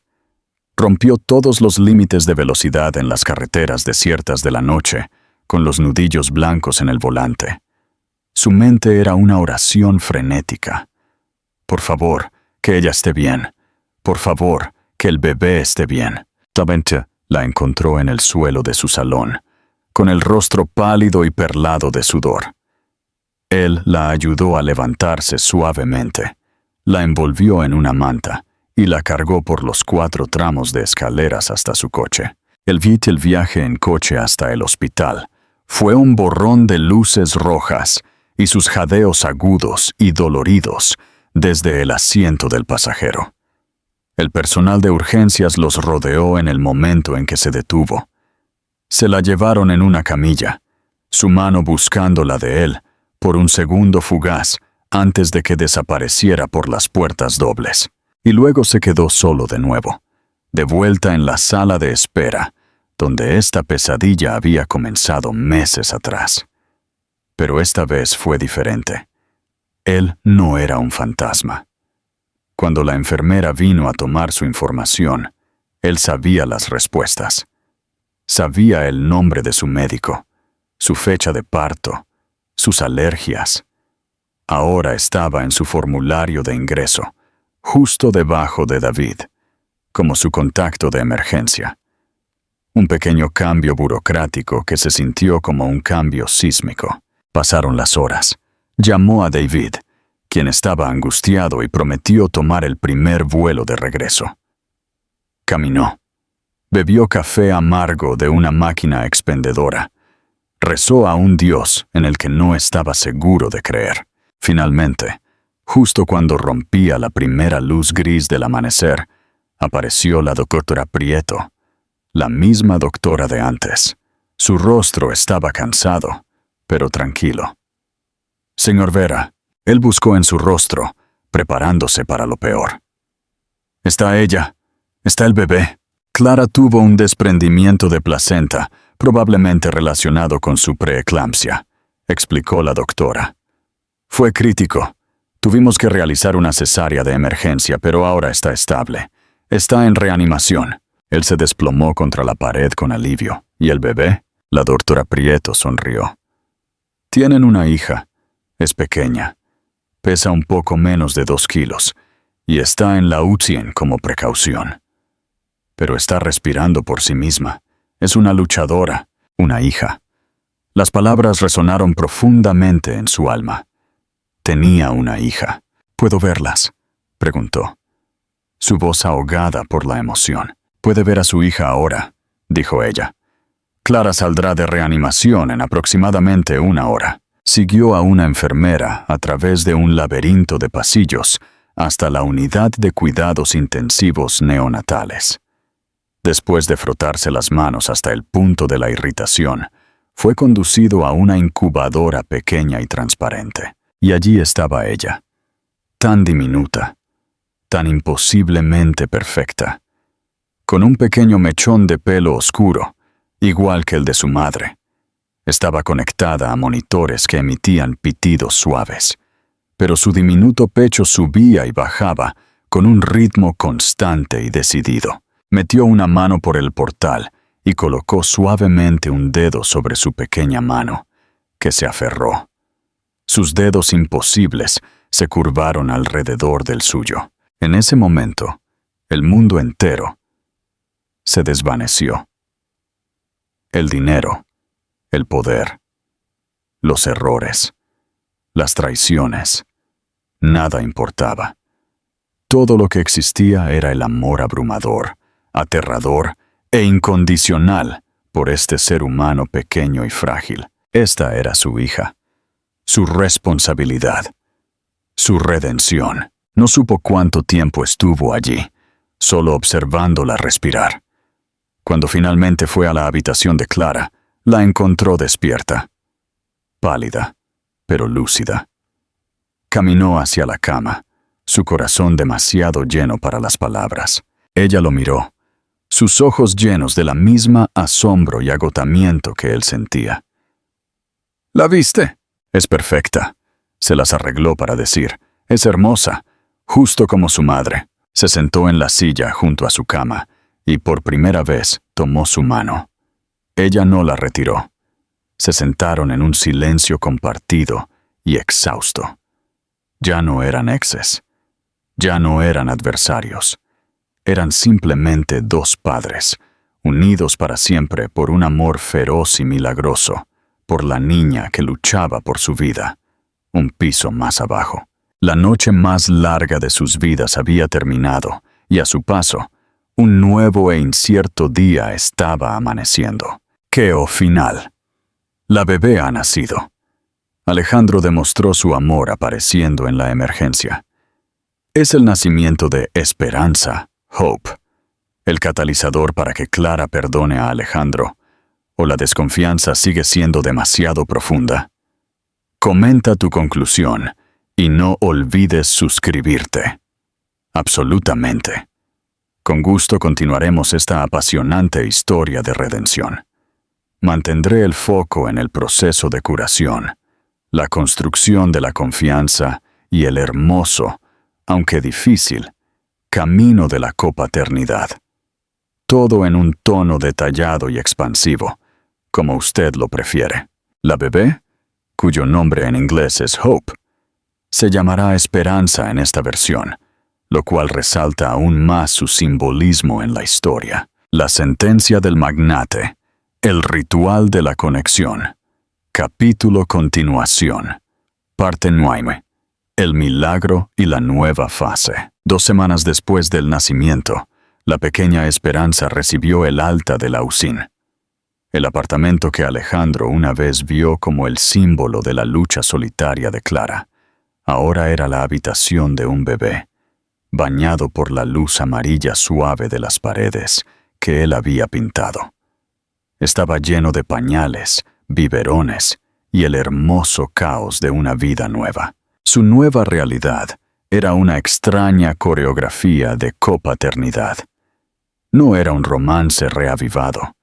Rompió todos los límites de velocidad en las carreteras desiertas de la noche, con los nudillos blancos en el volante. Su mente era una oración frenética. Por favor, que ella esté bien. Por favor, que el bebé esté bien. Davente la encontró en el suelo de su salón, con el rostro pálido y perlado de sudor. Él la ayudó a levantarse suavemente, la envolvió en una manta y la cargó por los 4 tramos de escaleras hasta su coche. El viaje en coche hasta el hospital fue un borrón de luces rojas y sus jadeos agudos y doloridos desde el asiento del pasajero. El personal de urgencias los rodeó en el momento en que se detuvo. Se la llevaron en una camilla, su mano buscando la de él, por un segundo fugaz antes de que desapareciera por las puertas dobles. Y luego se quedó solo de nuevo, de vuelta en la sala de espera, donde esta pesadilla había comenzado meses atrás. Pero esta vez fue diferente. Él no era un fantasma. Cuando la enfermera vino a tomar su información, él sabía las respuestas. Sabía el nombre de su médico, su fecha de parto, sus alergias. Ahora estaba en su formulario de ingreso, justo debajo de David, como su contacto de emergencia. Un pequeño cambio burocrático que se sintió como un cambio sísmico. Pasaron las horas. Llamó a David, quien estaba angustiado y prometió tomar el primer vuelo de regreso. Caminó. Bebió café amargo de una máquina expendedora. Rezó a un Dios en el que no estaba seguro de creer. Finalmente, justo cuando rompía la primera luz gris del amanecer, apareció la doctora Prieto, la misma doctora de antes. Su rostro estaba cansado, pero tranquilo. «Señor Vera», él buscó en su rostro, preparándose para lo peor. «Está ella. Está el bebé». Clara tuvo un desprendimiento de placenta, probablemente relacionado con su preeclampsia, explicó la doctora. «Fue crítico. Tuvimos que realizar una cesárea de emergencia, pero ahora está estable. Está en reanimación». Él se desplomó contra la pared con alivio. «¿Y el bebé?». La doctora Prieto sonrió. «Tienen una hija. Es pequeña. Pesa un poco menos de 2 kilos y está en la UCI como precaución. Pero está respirando por sí misma. Es una luchadora, una hija». Las palabras resonaron profundamente en su alma. Tenía una hija. «¿Puedo verlas?», preguntó, su voz ahogada por la emoción. «Puede ver a su hija ahora», dijo ella. «Clara saldrá de reanimación en aproximadamente 1 hora». Siguió a una enfermera a través de un laberinto de pasillos hasta la unidad de cuidados intensivos neonatales. Después de frotarse las manos hasta el punto de la irritación, fue conducido a una incubadora pequeña y transparente. Y allí estaba ella, tan diminuta, tan imposiblemente perfecta, con un pequeño mechón de pelo oscuro, igual que el de su madre. Estaba conectada a monitores que emitían pitidos suaves, pero su diminuto pecho subía y bajaba con un ritmo constante y decidido. Metió una mano por el portal y colocó suavemente un dedo sobre su pequeña mano, que se aferró. Sus dedos imposibles se curvaron alrededor del suyo. En ese momento, el mundo entero se desvaneció. El dinero, el poder, los errores, las traiciones, nada importaba. Todo lo que existía era el amor abrumador, aterrador e incondicional por este ser humano pequeño y frágil. Esta era su hija, su responsabilidad, su redención. No supo cuánto tiempo estuvo allí, solo observándola respirar. Cuando finalmente fue a la habitación de Clara, la encontró despierta, pálida, pero lúcida. Caminó hacia la cama, su corazón demasiado lleno para las palabras. Ella lo miró, sus ojos llenos de la misma asombro y agotamiento que él sentía. ¿La viste? Es perfecta. Se las arregló para decir. Es hermosa, justo como su madre. Se sentó en la silla junto a su cama y por primera vez tomó su mano. Ella no la retiró. Se sentaron en un silencio compartido y exhausto. Ya no eran exes. Ya no eran adversarios. Eran simplemente dos padres, unidos para siempre por un amor feroz y milagroso, por la niña que luchaba por su vida, un piso más abajo. La noche más larga de sus vidas había terminado, y a su paso, un nuevo e incierto día estaba amaneciendo. Queo final. La bebé ha nacido. Alejandro demostró su amor apareciendo en la emergencia. Es el nacimiento de esperanza, Hope, el catalizador para que Clara perdone a Alejandro, o la desconfianza sigue siendo demasiado profunda. Comenta tu conclusión y no olvides suscribirte. Absolutamente. Con gusto continuaremos esta apasionante historia de redención. Mantendré el foco en el proceso de curación, la construcción de la confianza y el hermoso, aunque difícil, camino de la copaternidad. Todo en un tono detallado y expansivo, como usted lo prefiere. La bebé, cuyo nombre en inglés es Hope, se llamará Esperanza en esta versión, lo cual resalta aún más su simbolismo en la historia. La sentencia del magnate, el ritual de la conexión. Capítulo continuación. Parte 9. El milagro y la nueva fase. 2 semanas después del nacimiento, la pequeña Esperanza recibió el alta de la UCIN. El apartamento que Alejandro una vez vio como el símbolo de la lucha solitaria de Clara, ahora era la habitación de un bebé, bañado por la luz amarilla suave de las paredes que él había pintado. Estaba lleno de pañales, biberones y el hermoso caos de una vida nueva. Su nueva realidad era una extraña coreografía de copaternidad. No era un romance reavivado.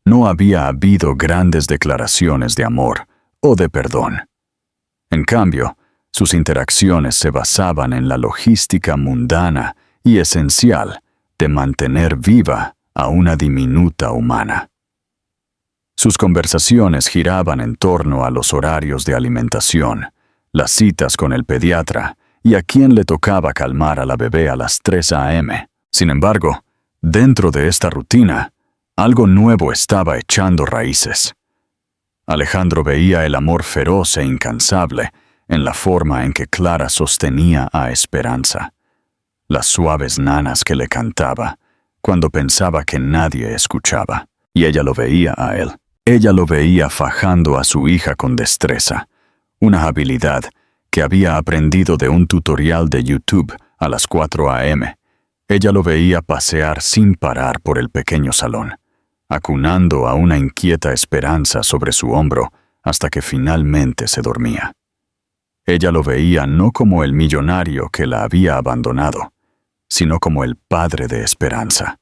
No había habido grandes declaraciones de amor o de perdón. En cambio, sus interacciones se basaban en la logística mundana y esencial de mantener viva a una diminuta humana. Sus conversaciones giraban en torno a los horarios de alimentación, las citas con el pediatra y a quién le tocaba calmar a la bebé a las 3 a.m. Sin embargo, dentro de esta rutina, algo nuevo estaba echando raíces. Alejandro veía el amor feroz e incansable en la forma en que Clara sostenía a Esperanza, las suaves nanas que le cantaba cuando pensaba que nadie escuchaba, y ella lo veía a él. Ella lo veía fajando a su hija con destreza, una habilidad que había aprendido de un tutorial de YouTube a las 4 a.m. Ella lo veía pasear sin parar por el pequeño salón, acunando a una inquieta Esperanza sobre su hombro hasta que finalmente se dormía. Ella lo veía no como el millonario que la había abandonado, sino como el padre de Esperanza.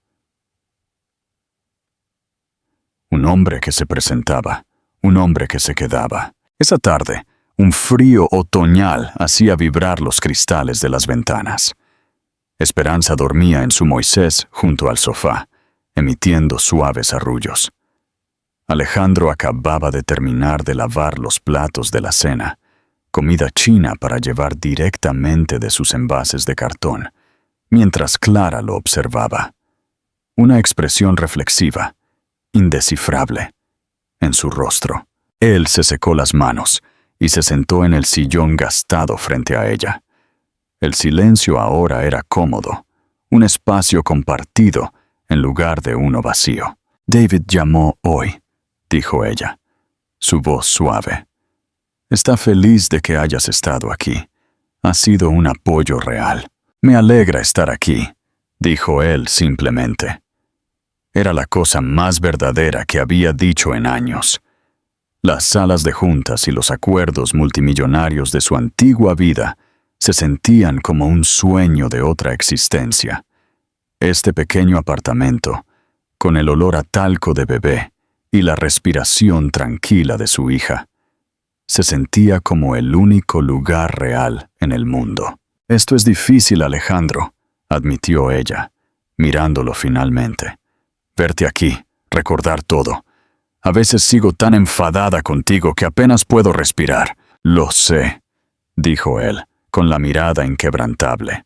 Un hombre que se presentaba, un hombre que se quedaba. Esa tarde, un frío otoñal hacía vibrar los cristales de las ventanas. Esperanza dormía en su Moisés junto al sofá, emitiendo suaves arrullos. Alejandro acababa de terminar de lavar los platos de la cena, comida china para llevar directamente de sus envases de cartón, mientras Clara lo observaba. Una expresión reflexiva, indescifrable, en su rostro. Él se secó las manos y se sentó en el sillón gastado frente a ella. El silencio ahora era cómodo, un espacio compartido en lugar de uno vacío. «David llamó hoy», dijo ella, su voz suave. «Está feliz de que hayas estado aquí. Ha sido un apoyo real». «Me alegra estar aquí», dijo él simplemente. Era la cosa más verdadera que había dicho en años. Las salas de juntas y los acuerdos multimillonarios de su antigua vida se sentían como un sueño de otra existencia. Este pequeño apartamento, con el olor a talco de bebé y la respiración tranquila de su hija, se sentía como el único lugar real en el mundo. «Esto es difícil, Alejandro», admitió ella, mirándolo finalmente. «Verte aquí, recordar todo. A veces sigo tan enfadada contigo que apenas puedo respirar». «Lo sé», dijo él, con la mirada inquebrantable.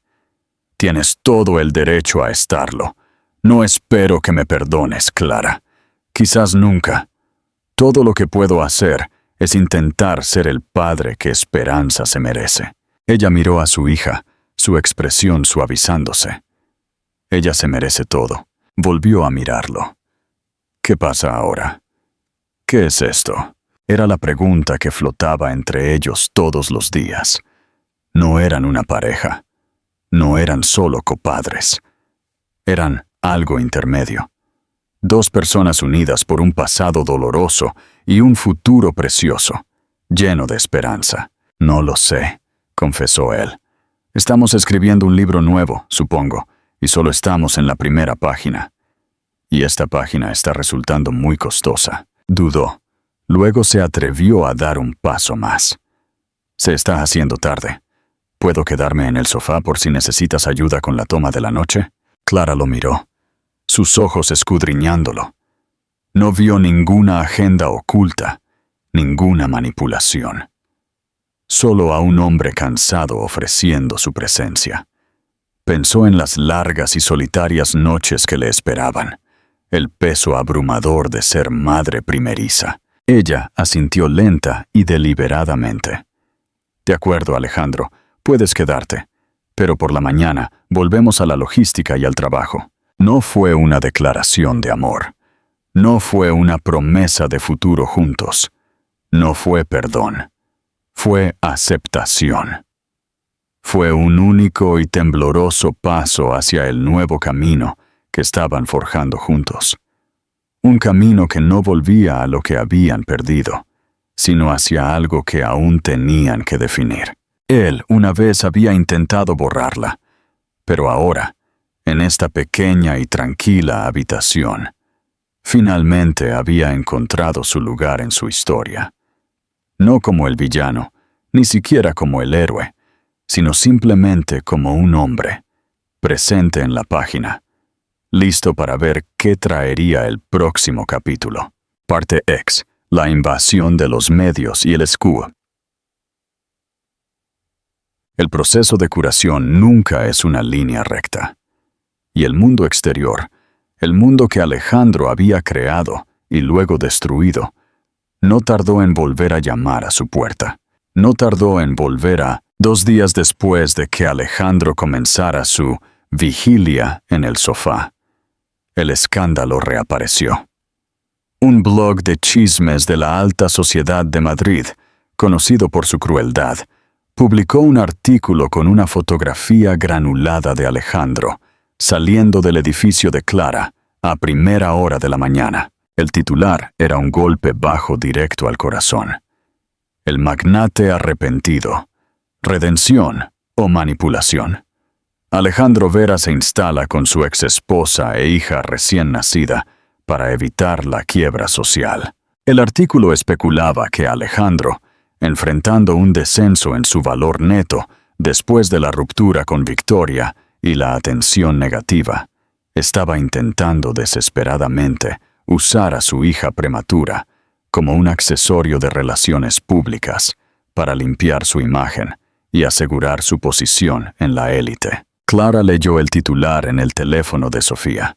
«Tienes todo el derecho a estarlo. No espero que me perdones, Clara. Quizás nunca. Todo lo que puedo hacer es intentar ser el padre que Esperanza se merece». Ella miró a su hija, su expresión suavizándose. «Ella se merece todo». Volvió a mirarlo. «¿Qué pasa ahora? ¿Qué es esto?». Era la pregunta que flotaba entre ellos todos los días. No eran una pareja. No eran solo copadres. Eran algo intermedio. Dos personas unidas por un pasado doloroso y un futuro precioso, lleno de esperanza. «No lo sé», confesó él. «Estamos escribiendo un libro nuevo, supongo, y solo estamos en la primera página. Y esta página está resultando muy costosa». Dudó. Luego se atrevió a dar un paso más. «Se está haciendo tarde. ¿Puedo quedarme en el sofá por si necesitas ayuda con la toma de la noche?». Clara lo miró, sus ojos escudriñándolo. No vio ninguna agenda oculta, ninguna manipulación. Solo a un hombre cansado ofreciendo su presencia. Pensó en las largas y solitarias noches que le esperaban, el peso abrumador de ser madre primeriza. Ella asintió lenta y deliberadamente. «De acuerdo, Alejandro, puedes quedarte, pero por la mañana volvemos a la logística y al trabajo». No fue una declaración de amor. No fue una promesa de futuro juntos. No fue perdón. Fue aceptación. Fue un único y tembloroso paso hacia el nuevo camino que estaban forjando juntos. Un camino que no volvía a lo que habían perdido, sino hacia algo que aún tenían que definir. Él una vez había intentado borrarla, pero ahora, en esta pequeña y tranquila habitación, finalmente había encontrado su lugar en su historia. No como el villano, ni siquiera como el héroe, sino simplemente como un hombre, presente en la página, listo para ver qué traería el próximo capítulo. Parte X. La invasión de los medios y el escudo. El proceso de curación nunca es una línea recta. Y el mundo exterior, el mundo que Alejandro había creado y luego destruido, no tardó en volver a llamar a su puerta. No tardó en volver a 2 días después de que Alejandro comenzara su vigilia en el sofá. El escándalo reapareció. Un blog de chismes de la alta sociedad de Madrid, conocido por su crueldad, publicó un artículo con una fotografía granulada de Alejandro, saliendo del edificio de Clara a primera hora de la mañana. El titular era un golpe bajo directo al corazón. El magnate arrepentido. ¿Redención o manipulación? Alejandro Vera se instala con su exesposa e hija recién nacida para evitar la quiebra social. El artículo especulaba que Alejandro, enfrentando un descenso en su valor neto después de la ruptura con Victoria y la atención negativa, estaba intentando desesperadamente usar a su hija prematura como un accesorio de relaciones públicas para limpiar su imagen y asegurar su posición en la élite. Clara leyó el titular en el teléfono de Sofía.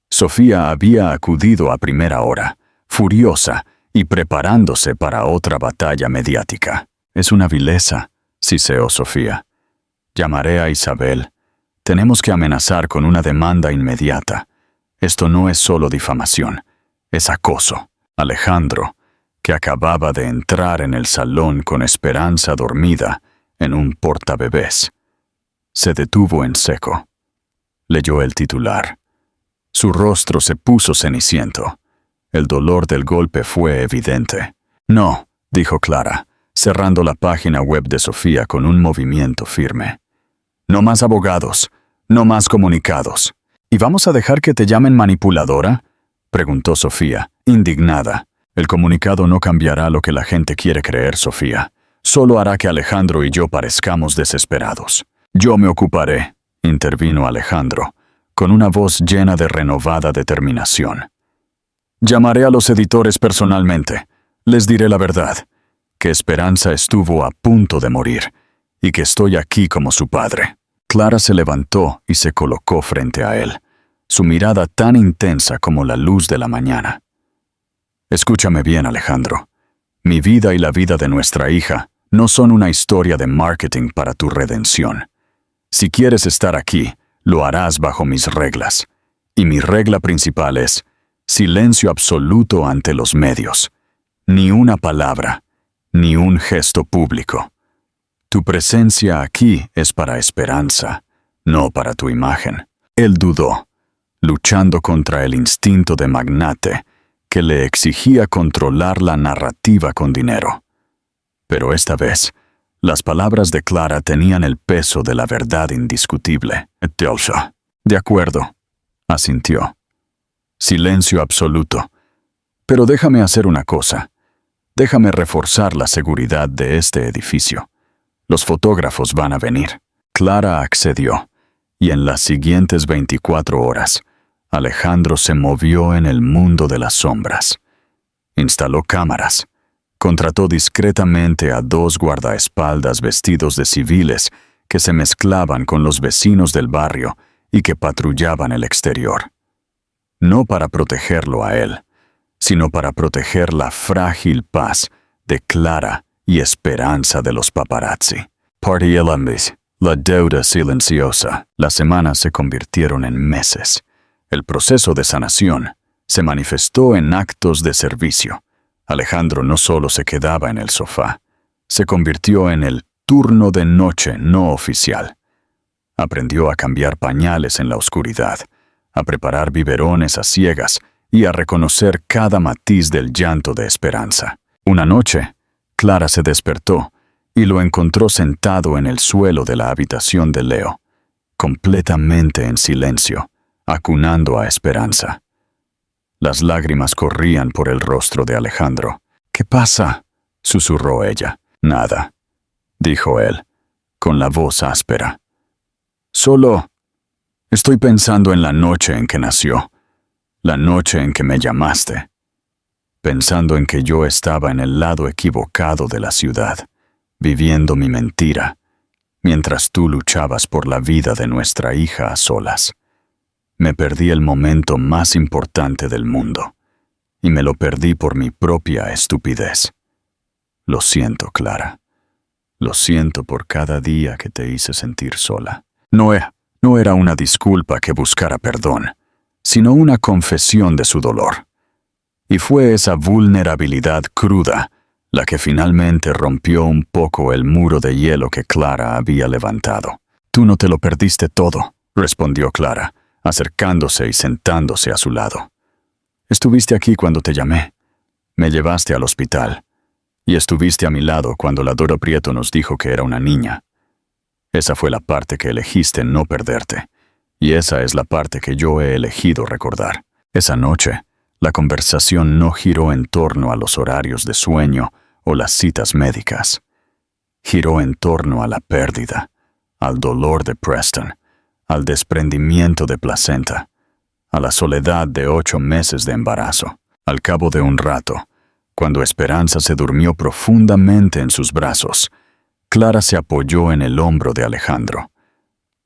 Sofía había acudido a primera hora, furiosa y preparándose para otra batalla mediática. «Es una vileza», siseó Sofía. «Llamaré a Isabel. Tenemos que amenazar con una demanda inmediata. Esto no es solo difamación, es acoso». Alejandro, que acababa de entrar en el salón con Esperanza dormida en un portabebés, se detuvo en seco. Leyó el titular. Su rostro se puso ceniciento. El dolor del golpe fue evidente. «No», dijo Clara, cerrando la página web de Sofía con un movimiento firme. «No más abogados, no más comunicados». «¿Y vamos a dejar que te llamen manipuladora?», preguntó Sofía, indignada. «El comunicado no cambiará lo que la gente quiere creer, Sofía. Solo hará que Alejandro y yo parezcamos desesperados». «Yo me ocuparé», intervino Alejandro, con una voz llena de renovada determinación. «Llamaré a los editores personalmente. Les diré la verdad, que Esperanza estuvo a punto de morir y que estoy aquí como su padre». Clara se levantó y se colocó frente a él, su mirada tan intensa como la luz de la mañana. «Escúchame bien, Alejandro. Mi vida y la vida de nuestra hija no son una historia de marketing para tu redención. Si quieres estar aquí, lo harás bajo mis reglas. Y mi regla principal es silencio absoluto ante los medios. Ni una palabra, ni un gesto público. Tu presencia aquí es para Esperanza, no para tu imagen». Él dudó, luchando contra el instinto de magnate que le exigía controlar la narrativa con dinero. Pero esta vez, las palabras de Clara tenían el peso de la verdad indiscutible. «De acuerdo», asintió. «Silencio absoluto. Pero déjame hacer una cosa. Déjame reforzar la seguridad de este edificio. Los fotógrafos van a venir». Clara accedió, y en las siguientes 24 horas, Alejandro se movió en el mundo de las sombras. Instaló cámaras. Contrató discretamente a 2 guardaespaldas vestidos de civiles que se mezclaban con los vecinos del barrio y que patrullaban el exterior. No para protegerlo a él, sino para proteger la frágil paz de Clara y Esperanza de los paparazzi. Party Elambis, la deuda silenciosa. Las semanas se convirtieron en meses. El proceso de sanación se manifestó en actos de servicio. Alejandro no solo se quedaba en el sofá, se convirtió en el turno de noche no oficial. Aprendió a cambiar pañales en la oscuridad, a preparar biberones a ciegas y a reconocer cada matiz del llanto de Esperanza. Una noche, Clara se despertó y lo encontró sentado en el suelo de la habitación de Leo, completamente en silencio, acunando a Esperanza. Las lágrimas corrían por el rostro de Alejandro. «¿Qué pasa?», susurró ella. «Nada», dijo él, con la voz áspera. «Solo estoy pensando en la noche en que nació, la noche en que me llamaste, pensando en que yo estaba en el lado equivocado de la ciudad, viviendo mi mentira, mientras tú luchabas por la vida de nuestra hija a solas. Me perdí el momento más importante del mundo, y me lo perdí por mi propia estupidez. Lo siento, Clara. Lo siento por cada día que te hice sentir sola». No era una disculpa que buscara perdón, sino una confesión de su dolor. Y fue esa vulnerabilidad cruda la que finalmente rompió un poco el muro de hielo que Clara había levantado. «Tú no te lo perdiste todo», respondió Clara, acercándose y sentándose a su lado. «Estuviste aquí cuando te llamé. Me llevaste al hospital. Y estuviste a mi lado cuando la Dora Prieto nos dijo que era una niña. Esa fue la parte que elegiste no perderte. Y esa es la parte que yo he elegido recordar. Esa noche, la conversación no giró en torno a los horarios de sueño o las citas médicas. Giró en torno a la pérdida, al dolor de Preston, al desprendimiento de placenta, a la soledad de 8 meses de embarazo. Al cabo de un rato, cuando Esperanza se durmió profundamente en sus brazos, Clara se apoyó en el hombro de Alejandro.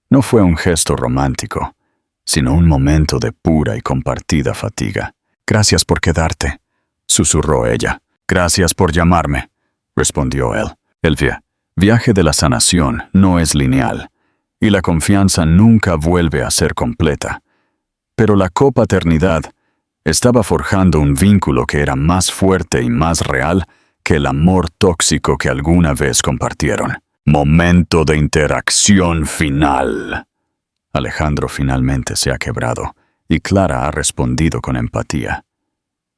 No fue un gesto romántico, sino un momento de pura y compartida fatiga. «Gracias por quedarte», susurró ella. «Gracias por llamarme», respondió él. El viaje de la sanación no es lineal, y la confianza nunca vuelve a ser completa. Pero la copaternidad estaba forjando un vínculo que era más fuerte y más real que el amor tóxico que alguna vez compartieron. Momento de interacción final. Alejandro finalmente se ha quebrado, y Clara ha respondido con empatía.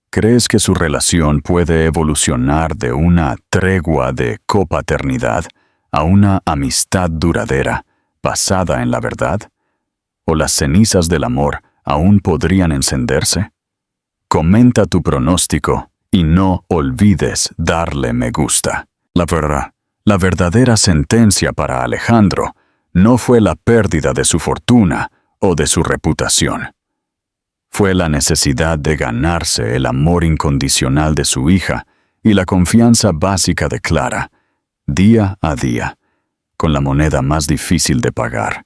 ¿Crees que su relación puede evolucionar de una tregua de copaternidad a una amistad duradera, basada en la verdad? ¿O las cenizas del amor aún podrían encenderse? Comenta tu pronóstico y no olvides darle me gusta. La verdadera sentencia para Alejandro no fue la pérdida de su fortuna o de su reputación. Fue la necesidad de ganarse el amor incondicional de su hija y la confianza básica de Clara, día a día, con la moneda más difícil de pagar: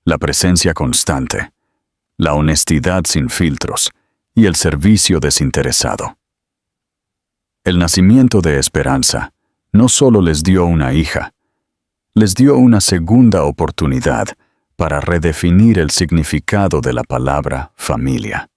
la presencia constante, la honestidad sin filtros y el servicio desinteresado. El nacimiento de Esperanza no solo les dio una hija, les dio una segunda oportunidad para redefinir el significado de la palabra familia.